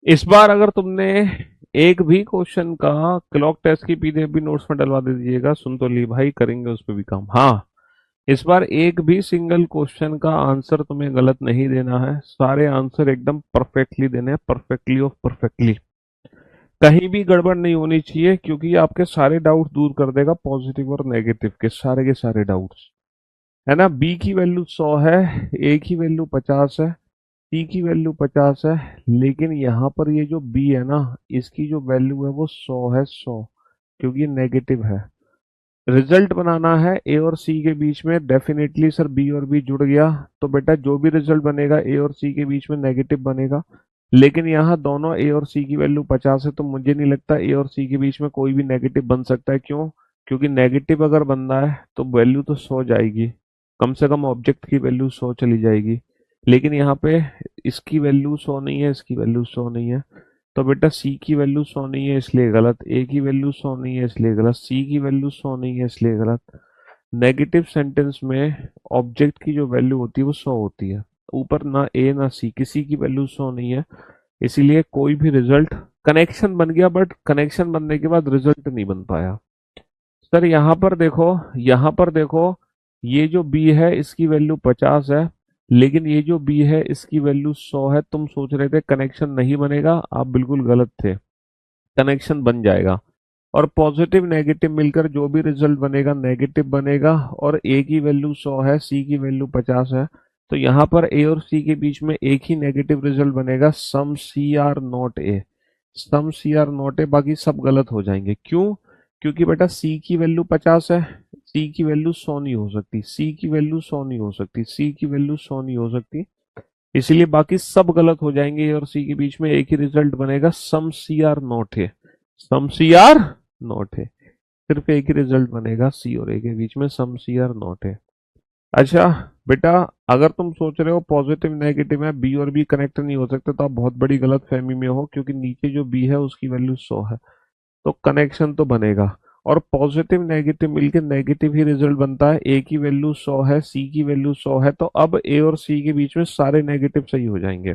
इस बार अगर तुमने एक भी क्वेश्चन का क्लॉक टेस्ट की पीडीएफ भी नोट्स में डलवा दे दीजिएगा, सुन तो ली भाई, करेंगे उस पर भी काम। हाँ, इस बार एक भी सिंगल क्वेश्चन का आंसर तुम्हें गलत नहीं देना है, सारे आंसर एकदम परफेक्टली देने हैं, परफेक्टली और परफेक्टली। कहीं भी गड़बड़ नहीं होनी चाहिए, क्योंकि ये आपके सारे डाउट दूर कर देगा, पॉजिटिव और नेगेटिव के सारे डाउट्स। है ना, बी की वैल्यू 100 है, ए की वैल्यू 50 है, सी की वैल्यू 50 है, लेकिन यहाँ पर ये जो बी है ना, इसकी जो वैल्यू है वो 100 है, 100, क्योंकि ये नेगेटिव है। रिजल्ट बनाना है ए और सी के बीच में, डेफिनेटली सर बी और बी जुड़ गया, तो बेटा जो भी रिजल्ट बनेगा ए और सी के बीच में नेगेटिव बनेगा। लेकिन यहाँ दोनों ए और सी की वैल्यू 50 है, तो मुझे नहीं लगता ए और सी के बीच में कोई भी नेगेटिव बन सकता है। क्यों? क्योंकि नेगेटिव अगर बनना है तो वैल्यू तो 100 जाएगी, कम से कम ऑब्जेक्ट की वैल्यू 100 चली जाएगी। लेकिन यहाँ पे इसकी वैल्यू 100 नहीं है, इसकी वैल्यू 100 नहीं है, तो बेटा सी की वैल्यू 100 नहीं है इसलिए गलत, ए की वैल्यू 100 नहीं है इसलिए गलत, सी की वैल्यू 100 नहीं है इसलिए गलत। नेगेटिव सेंटेंस में ऑब्जेक्ट की जो वैल्यू होती है वो 100 होती है, ऊपर ना ए ना सी किसी की वैल्यू 100 नहीं है, इसीलिए कोई भी रिजल्ट, कनेक्शन बन गया बट कनेक्शन बनने के बाद रिजल्ट नहीं बन पाया। सर यहाँ पर देखो, यहाँ पर देखो, ये जो बी है इसकी वैल्यू 50 है, लेकिन ये जो बी है इसकी वैल्यू 100 है। तुम सोच रहे थे कनेक्शन नहीं बनेगा, आप बिल्कुल गलत थे, कनेक्शन बन जाएगा। और पॉजिटिव नेगेटिव मिलकर जो भी रिजल्ट बनेगा नेगेटिव बनेगा, और ए की वैल्यू 100 है, सी की वैल्यू 50 है, तो यहाँ पर ए और सी के बीच में एक ही नेगेटिव रिजल्ट बनेगा, some C are not A, some C are not A, बाकी सब गलत हो जाएंगे। क्यों? क्योंकि बेटा सी की वैल्यू 50 है, सी की वैल्यू 100 नहीं हो सकती, सी की वैल्यू 100 नहीं हो सकती, सी की वैल्यू 100 नहीं हो सकती, इसीलिए बाकी सब गलत हो जाएंगे। ए और सी के बीच में एक ही रिजल्ट बनेगा, सम सी आर नॉट है, सम सी आर नॉट है, सिर्फ एक ही रिजल्ट बनेगा सी और ए के बीच में, सम सी आर नॉट है। अच्छा बेटा, अगर तुम सोच रहे हो पॉजिटिव नेगेटिव है, बी और बी कनेक्ट नहीं हो सकते, तो आप बहुत बड़ी गलत फहमी में हो, क्योंकि नीचे जो बी है उसकी वैल्यू 100 है, तो कनेक्शन तो बनेगा। और पॉजिटिव नेगेटिव मिलके नेगेटिव ही रिजल्ट बनता है, ए की वैल्यू 100 है, सी की वैल्यू 100 है, तो अब ए और सी के बीच में सारे नेगेटिव सही हो जाएंगे।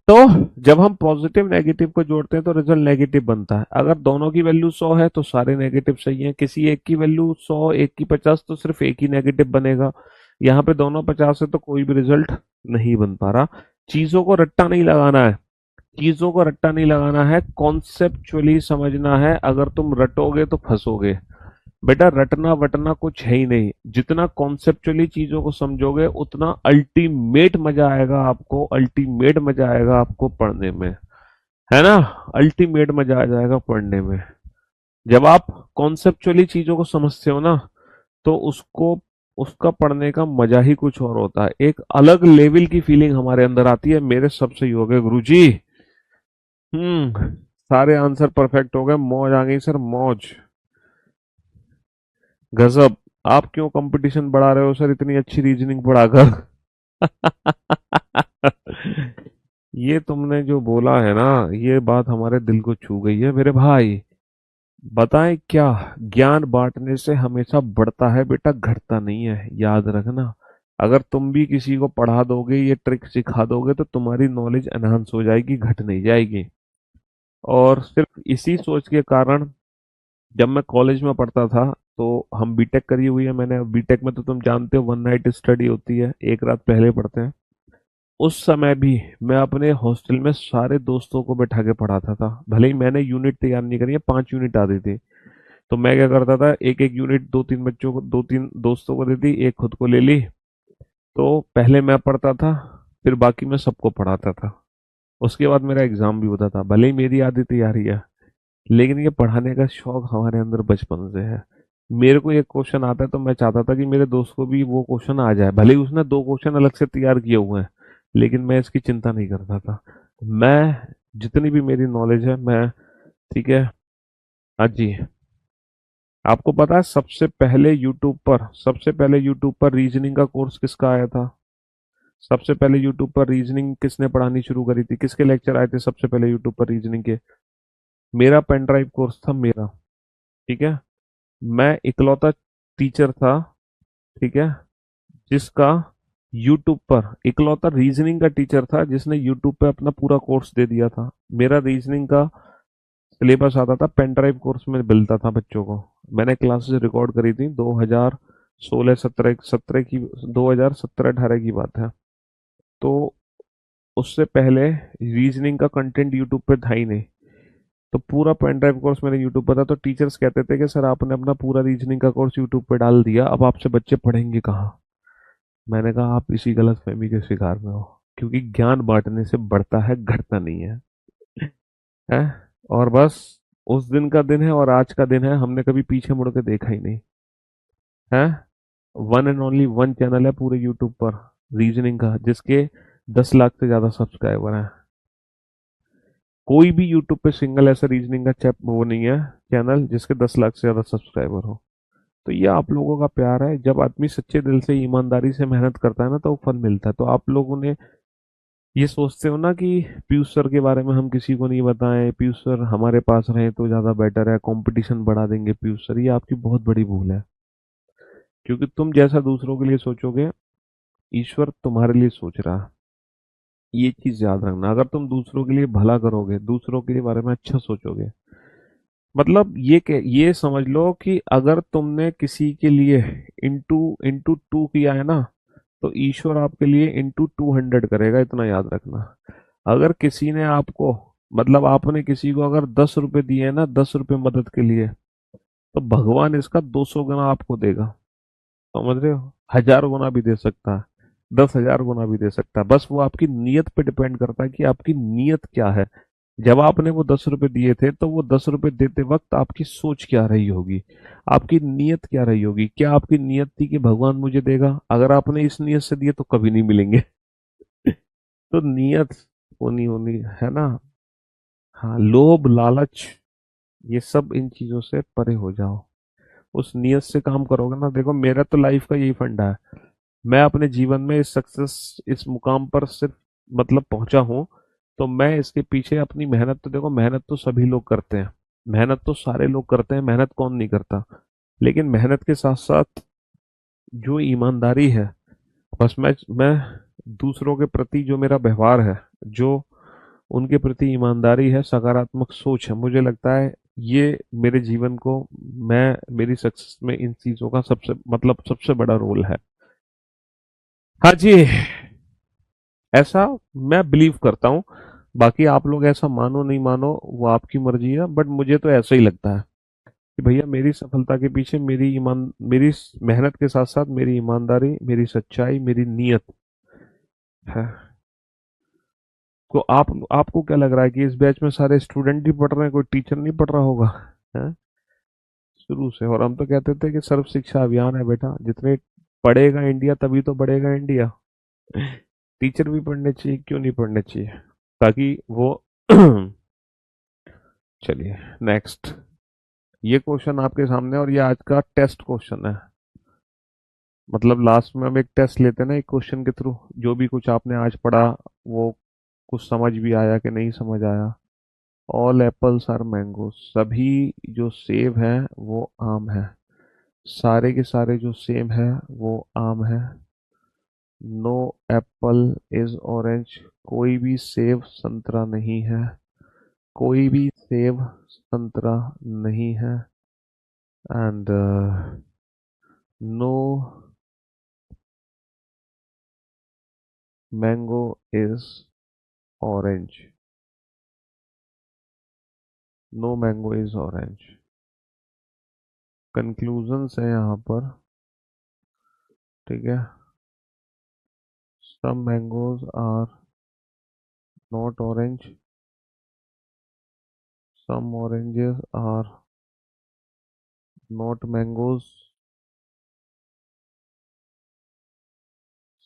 तो जब हम पॉजिटिव नेगेटिव को जोड़ते हैं तो रिजल्ट नेगेटिव बनता है। अगर दोनों की वैल्यू 100 है तो सारे नेगेटिव सही हैं, किसी एक की वैल्यू 100, एक की 50, तो सिर्फ एक ही नेगेटिव बनेगा। यहाँ पे दोनों 50 है तो कोई भी रिजल्ट नहीं बन पा रहा। चीजों को रट्टा नहीं लगाना है, चीजों को रट्टा नहीं लगाना है, कॉन्सेप्चुअली समझना है। अगर तुम रटोगे तो फंसोगे बेटा, रटना वटना कुछ है ही नहीं, जितना कॉन्सेप्चुअली चीजों को समझोगे उतना अल्टीमेट मजा आएगा आपको, अल्टीमेट मजा आएगा आपको पढ़ने में, है ना, अल्टीमेट मजा आ जाएगा पढ़ने में। जब आप कॉन्सेप्चुअली चीजों को समझते हो ना, तो उसको, उसका पढ़ने का मजा ही कुछ और होता है, एक अलग लेवल की फीलिंग हमारे अंदर आती है। मेरे सब सही हो गए गुरुजी। सारे आंसर परफेक्ट हो गए, मौज आ गई सर, मौज, गजब। आप क्यों कंपटीशन बढ़ा रहे हो सर इतनी अच्छी रीजनिंग पढ़ाकर? ये तुमने जो बोला है ना, ये बात हमारे दिल को छू गई है मेरे भाई। बताएं क्या, ज्ञान बांटने से हमेशा बढ़ता है बेटा, घटता नहीं है, याद रखना। अगर तुम भी किसी को पढ़ा दोगे, ये ट्रिक सिखा दोगे, तो तुम्हारी नॉलेज एनहांस हो जाएगी, घट नहीं जाएगी। और सिर्फ इसी सोच के कारण जब मैं कॉलेज में पढ़ता था, तो हम बीटेक करी हुई है मैंने, बीटेक में तो तुम जानते हो वन नाइट स्टडी होती है, एक रात पहले पढ़ते हैं। उस समय भी मैं अपने हॉस्टल में सारे दोस्तों को बैठा के पढ़ाता था, भले ही मैंने यूनिट तैयार नहीं करी है, 5 यूनिट आती थी, तो मैं क्या करता था, एक एक यूनिट दो तीन बच्चों को, दो तीन दोस्तों को दे दी, एक खुद को ले ली। तो पहले मैं पढ़ता था, फिर बाकी मैं सबको पढ़ाता था, उसके बाद मेरा एग्जाम भी होता था। भले ही मेरी आधी तैयारी है, लेकिन ये पढ़ाने का शौक हमारे अंदर बचपन से है। मेरे को एक क्वेश्चन आता है तो मैं चाहता था कि मेरे दोस्त को भी वो क्वेश्चन आ जाए, भले ही उसने 2 क्वेश्चन अलग से तैयार किए हुए हैं, लेकिन मैं इसकी चिंता नहीं करता था। मैं, जितनी भी मेरी नॉलेज है, मैं, ठीक है। हाँ जी, आपको पता है सबसे पहले यूट्यूब पर रीजनिंग का कोर्स किसका आया था? सबसे पहले यूट्यूब पर रीजनिंग किसने पढ़ानी शुरू करी थी, किसके लेक्चर आए थे सबसे पहले यूट्यूब पर रीजनिंग के? मेरा पेन ड्राइव कोर्स था मेरा, ठीक है। मैं इकलौता टीचर था, ठीक है, जिसका यूट्यूब पर इकलौता रीजनिंग का टीचर था जिसने यूट्यूब पे अपना पूरा कोर्स दे दिया था। मेरा रीजनिंग का सिलेबस आता था, पेन ड्राइव कोर्स में मिलता था बच्चों को। मैंने क्लासेस रिकॉर्ड करी थी 2016 17 17 की, 2017 18 की बात है। तो उससे पहले रीजनिंग का कंटेंट यूट्यूब पे था ही नहीं। तो पूरा पेन ड्राइव कोर्स मेरे यूट्यूब पर था। तो टीचर्स कहते थे कि सर आपने अपना पूरा रीजनिंग का कोर्स यूट्यूब पे डाल दिया, अब आपसे बच्चे पढ़ेंगे कहाँ। मैंने कहा आप इसी गलत फहमी के शिकार में हो, क्योंकि ज्ञान बांटने से बढ़ता है, घटता नहीं है। और बस उस दिन का दिन है और आज का दिन है, हमने कभी पीछे मुड़ के देखा ही नहीं है। One and only one channel है पूरे यूट्यूब पर रीजनिंग का, जिसके 10 लाख से ज्यादा सब्सक्राइबर हैं। कोई भी यूट्यूब पे सिंगल ऐसा रीजनिंग का चैप वो नहीं है चैनल जिसके 10 लाख से ज्यादा सब्सक्राइबर हो। तो ये आप लोगों का प्यार है। जब आदमी सच्चे दिल से ईमानदारी से मेहनत करता है ना, तो वो फल मिलता है। तो आप लोगों ने ये सोचते हो ना कि पीयूष सर के बारे में हम किसी को नहीं बताएं, पीयूष सर हमारे पास रहे तो ज्यादा बेटर है, कंपटीशन बढ़ा देंगे पीयूष सर, ये आपकी बहुत बड़ी भूल है। क्योंकि तुम जैसा दूसरों के लिए सोचोगे, ईश्वर तुम्हारे लिए सोच रहा है। ये चीज याद रखना, अगर तुम दूसरों के लिए भला करोगे, दूसरों के बारे में अच्छा सोचोगे, मतलब ये समझ लो कि अगर तुमने किसी के लिए इंटू इंटू टू किया है ना, तो ईश्वर आपके लिए इंटू 200 करेगा, इतना याद रखना। अगर किसी ने आपको, मतलब आपने किसी को अगर 10 रुपए दिए हैं ना, 10 रुपए मदद के लिए, तो भगवान इसका 200 गुना आपको देगा। समझ रहे हो? 1000 गुना भी दे सकता है, 10,000 गुना भी दे सकता है। बस वो आपकी नीयत पे डिपेंड करता है कि आपकी नीयत क्या है। जब आपने वो 10 रुपए दिए थे, तो वो 10 रुपए देते वक्त आपकी सोच क्या रही होगी, आपकी नीयत क्या रही होगी? क्या आपकी नीयत थी कि भगवान मुझे देगा? अगर आपने इस नीयत से दिए तो कभी नहीं मिलेंगे। तो नीयत होनी होनी है ना। हाँ, लोभ लालच ये सब, इन चीजों से परे हो जाओ। उस नीयत से काम करोगे ना। देखो मेरा तो लाइफ का यही फंडा है। मैं अपने जीवन में इस सक्सेस, इस मुकाम पर सिर्फ मतलब पहुंचा हूं, तो मैं इसके पीछे अपनी मेहनत, तो देखो मेहनत तो सभी लोग करते हैं, मेहनत तो सारे लोग करते हैं, मेहनत कौन नहीं करता। लेकिन मेहनत के साथ साथ जो ईमानदारी है, बस मैं दूसरों के प्रति जो मेरा व्यवहार है, जो उनके प्रति ईमानदारी है, सकारात्मक सोच है, मुझे लगता है ये मेरे जीवन को, मैं मेरी सक्सेस में इन चीजों का सबसे मतलब सबसे बड़ा रोल है। हाँ जी, ऐसा मैं बिलीव करता हूँ। बाकी आप लोग ऐसा मानो नहीं मानो वो आपकी मर्जी है, बट मुझे तो ऐसा ही लगता है कि भैया मेरी सफलता के पीछे मेरी मेहनत के साथ साथ मेरी ईमानदारी, मेरी सच्चाई, मेरी नीयत है। तो आपको क्या लग रहा है कि इस बैच में सारे स्टूडेंट ही पढ़ रहे हैं, कोई टीचर नहीं पढ़ रहा होगा? है शुरू से। और हम तो कहते थे कि सर्व शिक्षा अभियान है बेटा, जितने पढ़ेगा इंडिया तभी तो बढ़ेगा इंडिया। टीचर भी पढ़ने चाहिए, क्यों नहीं पढ़ने चाहिए, ताकि वो चलिए नेक्स्ट। ये क्वेश्चन आपके सामने, और ये आज का टेस्ट क्वेश्चन है। मतलब लास्ट में हम एक टेस्ट लेते हैं ना, एक क्वेश्चन के थ्रू, जो भी कुछ आपने आज पढ़ा वो कुछ समझ भी आया कि नहीं समझ आया। ऑल एप्पल्स आर मैंगो, सभी जो सेब हैं वो आम है। सारे के सारे जो सेब है वो आम है। नो एप्पल इज ऑरेंज, कोई भी सेब संतरा नहीं है, कोई भी सेब संतरा नहीं है। And no mango is orange, no mango is orange. Conclusions है यहाँ पर, ठीक है। Some mangoes are not orange, some oranges are not mangoes,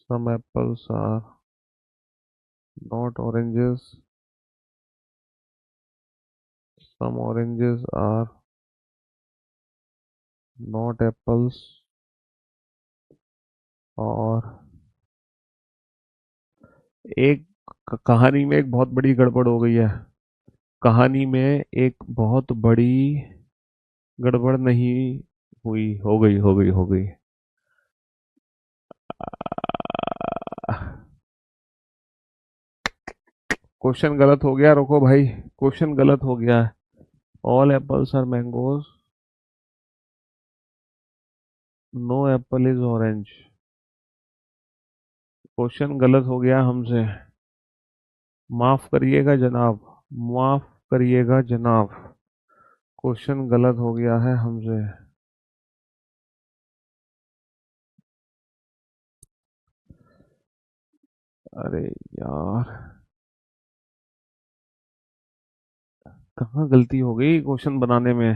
some apples are not oranges, some oranges are not apples, और एक कहानी में एक बहुत बड़ी गड़बड़ हो गई है। कहानी में एक बहुत बड़ी गड़बड़ नहीं हुई, हो गई। क्वेश्चन गलत हो गया, रुको भाई, क्वेश्चन गलत हो गया है। All apples are mangoes, no apple is orange. Question गलत हो गया हमसे, माफ करिएगा जनाब, माफ करिएगा जनाब, क्वेश्चन गलत हो गया है हमसे। अरे यार, कहाँ गलती हो गई क्वेश्चन बनाने में,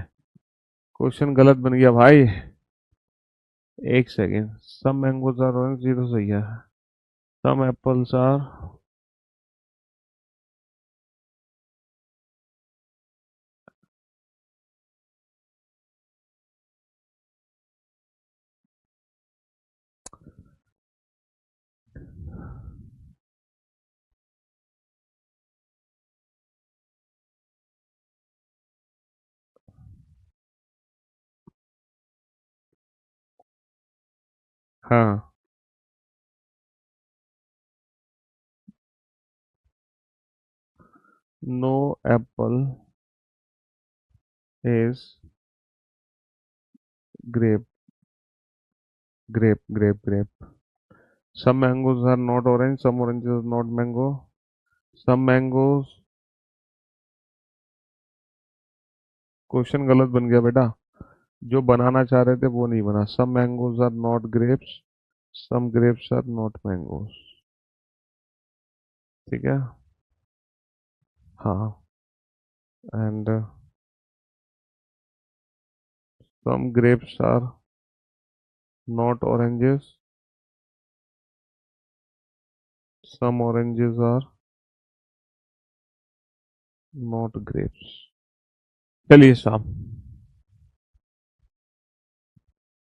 क्वेश्चन गलत बन गया भाई। एक second, some mangoes are orange, ये तो सही है। सम एप्पल्स आर, हाँ, no apple is grape, grape grape grape. Some mangoes are not orange, some orange are not mango, some mangoes, question गलत बन गया बेटा, जो बनाना चाह रहे थे वो नहीं बना। Some mangoes are not grapes, some grapes are not mangoes. ठीक है, हाँ, and some grapes are not oranges, some oranges are not grapes. चलिए साहब,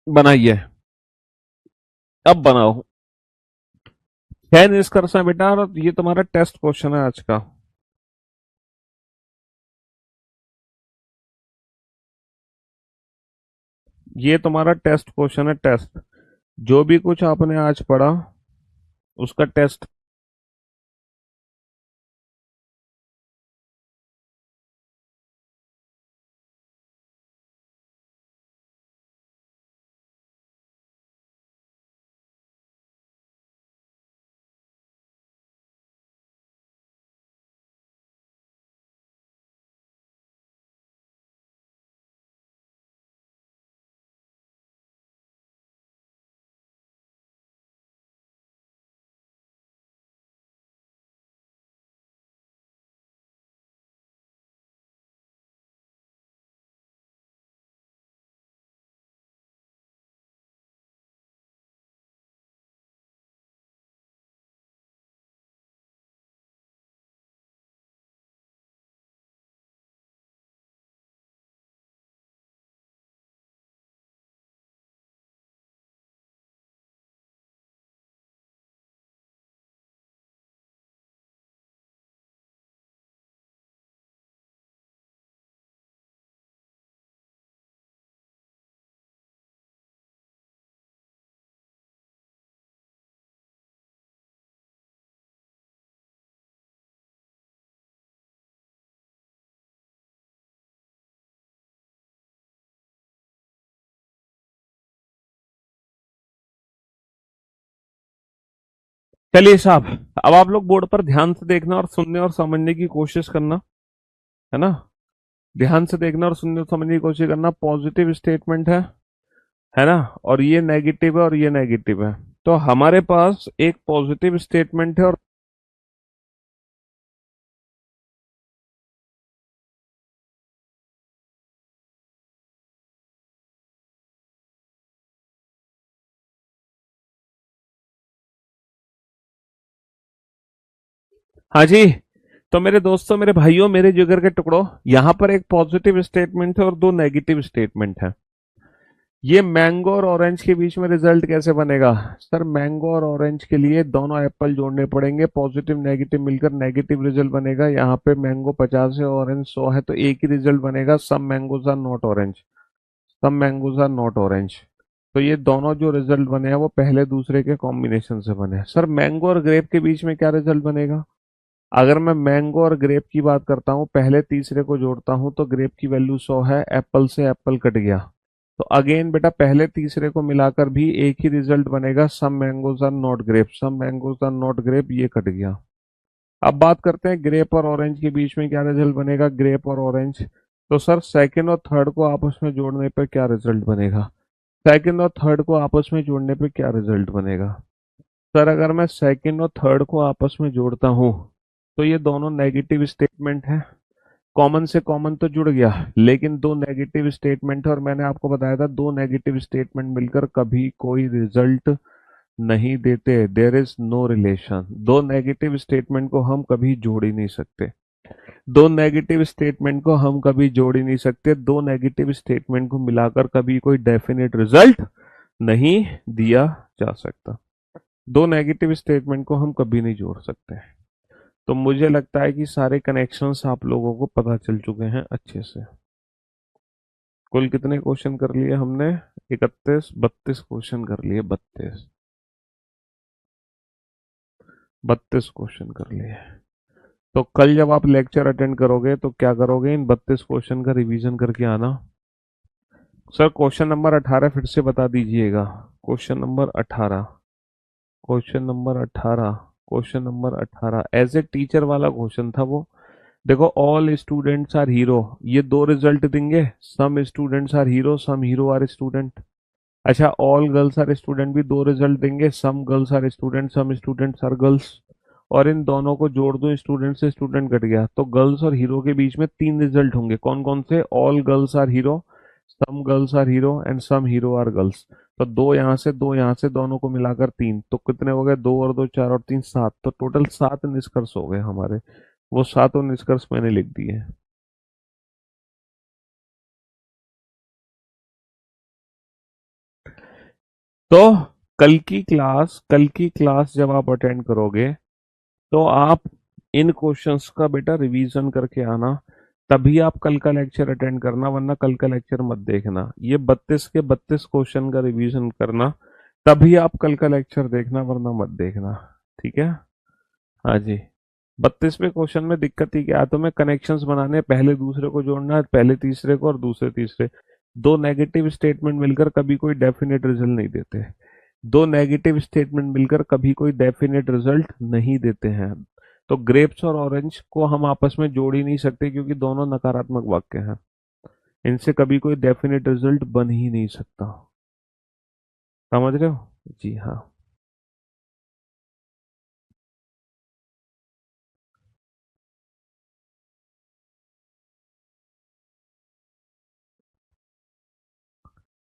बनाइए, अब बनाओ। 6 निष्कर्ष है बेटा, और ये तुम्हारा टेस्ट क्वेश्चन है आज का। ये तुम्हारा टेस्ट क्वेश्चन है, टेस्ट। जो भी कुछ आपने आज पढ़ा उसका टेस्ट। चलिए साहब, अब आप लोग बोर्ड पर ध्यान से देखना और सुनने और समझने की कोशिश करना, है ना। ध्यान से देखना और सुनने और समझने की कोशिश करना। पॉजिटिव स्टेटमेंट है ना, और ये नेगेटिव है और ये नेगेटिव है। तो हमारे पास एक पॉजिटिव स्टेटमेंट है और हाँ जी, तो मेरे दोस्तों, मेरे भाइयों, मेरे जिगर के टुकड़ों, यहां पर एक पॉजिटिव स्टेटमेंट है और दो नेगेटिव स्टेटमेंट है। ये मैंगो और ऑरेंज के बीच में रिजल्ट कैसे बनेगा? सर, मैंगो और ऑरेंज के लिए दोनों एप्पल जोड़ने पड़ेंगे, पॉजिटिव नेगेटिव मिलकर नेगेटिव रिजल्ट बनेगा। यहाँ पे मैंगो 50 है, ऑरेंज 100 है, तो एक ही रिजल्ट बनेगा, some mangoes are not orange, some mangoes are not orange. तो ये दोनों जो रिजल्ट बने हैं वो पहले दूसरे के कॉम्बिनेशन से बने हैं। सर, मैंगो और ग्रेप के बीच में क्या रिजल्ट बनेगा? अगर मैं मैंगो और ग्रेप की बात करता हूँ, पहले तीसरे को जोड़ता हूँ तो ग्रेप की वैल्यू 100 है, एप्पल से एप्पल कट गया। तो अगेन बेटा पहले तीसरे को मिलाकर भी एक ही रिजल्ट बनेगा, some mangoes are not grape, some mangoes are not grape, ये कट गया। अब बात करते हैं ग्रेप और ऑरेंज के बीच में क्या रिजल्ट बनेगा, ग्रेप और ऑरेंज। तो सर सेकंड और थर्ड को आपस में जोड़ने पे क्या रिजल्ट बनेगा, सेकंड और थर्ड को आपस में जोड़ने पे क्या रिजल्ट बनेगा। सर अगर मैं सेकंड और थर्ड को आपस में जोड़ता हूँ तो ये दोनों नेगेटिव स्टेटमेंट है, कॉमन से कॉमन तो जुड़ गया, लेकिन दो नेगेटिव स्टेटमेंट है और मैंने आपको बताया था दो नेगेटिव स्टेटमेंट मिलकर कभी कोई रिजल्ट नहीं देते, देयर इज नो रिलेशन। दो नेगेटिव स्टेटमेंट को हम कभी जोड़ ही नहीं सकते, दो नेगेटिव स्टेटमेंट को हम कभी जोड़ ही नहीं सकते, दो नेगेटिव स्टेटमेंट को मिलाकर कभी कोई डेफिनेट रिजल्ट नहीं दिया जा सकता, दो नेगेटिव स्टेटमेंट को हम कभी नहीं जोड़ सकते। तो मुझे लगता है कि सारे कनेक्शंस आप लोगों को पता चल चुके हैं अच्छे से। कुल कितने क्वेश्चन कर लिए हमने, 31 32 क्वेश्चन कर लिए, 32 क्वेश्चन कर लिए। तो कल जब आप लेक्चर अटेंड करोगे तो क्या करोगे, इन 32 क्वेश्चन का रिवीजन करके आना। सर क्वेश्चन नंबर 18 फिर से बता दीजिएगा, question number 18, question number 18, question number 18 as a teacher वाला क्वेश्चन था वो। देखो ऑल स्टूडेंट्स आर हीरो, ये दो रिजल्ट देंगे, some students are hero, some hero are student. अच्छा ऑल गर्ल्स आर स्टूडेंट भी दो रिजल्ट देंगे, some girls are student, some students are girls. और इन दोनों को जोड़ दो, स्टूडेंट से स्टूडेंट कट गया, तो गर्ल्स और हीरो के बीच में तीन रिजल्ट होंगे, कौन कौन से, all girls are hero, some girls are hero and some hero are girls. तो दो यहाँ से दो यहाँ से, दोनों को मिलाकर तीन, तो कितने हो गए, दो और दो चार और तीन सात, तो टोटल सात निष्कर्ष हो गए हमारे, वो सातों निष्कर्ष मैंने लिख दिए। तो कल की क्लास जब आप अटेंड करोगे तो आप इन क्वेश्चंस का बेटा रिवीजन करके आना, तभी आप कल का लेक्चर अटेंड करना, वरना कल का लेक्चर मत देखना। ये 32 के 32 क्वेश्चन का रिवीजन करना, तभी आप कल का लेक्चर देखना, वरना मत देखना। ठीक है, हाँ जी। 32वें क्वेश्चन में दिक्कत ही क्या है, तुम्हें कनेक्शंस बनाने, पहले दूसरे को जोड़ना है, पहले तीसरे को और दूसरे तीसरे। दो नेगेटिव स्टेटमेंट मिलकर कभी कोई डेफिनेट रिजल्ट नहीं देते, दो नेगेटिव स्टेटमेंट मिलकर कभी कोई डेफिनेट रिजल्ट नहीं देते हैं। तो ग्रेप्स और ऑरेंज को हम आपस में जोड़ ही नहीं सकते क्योंकि दोनों नकारात्मक वाक्य हैं, इनसे कभी कोई डेफिनेट रिजल्ट बन ही नहीं सकता। समझ रहे हो जी, हाँ।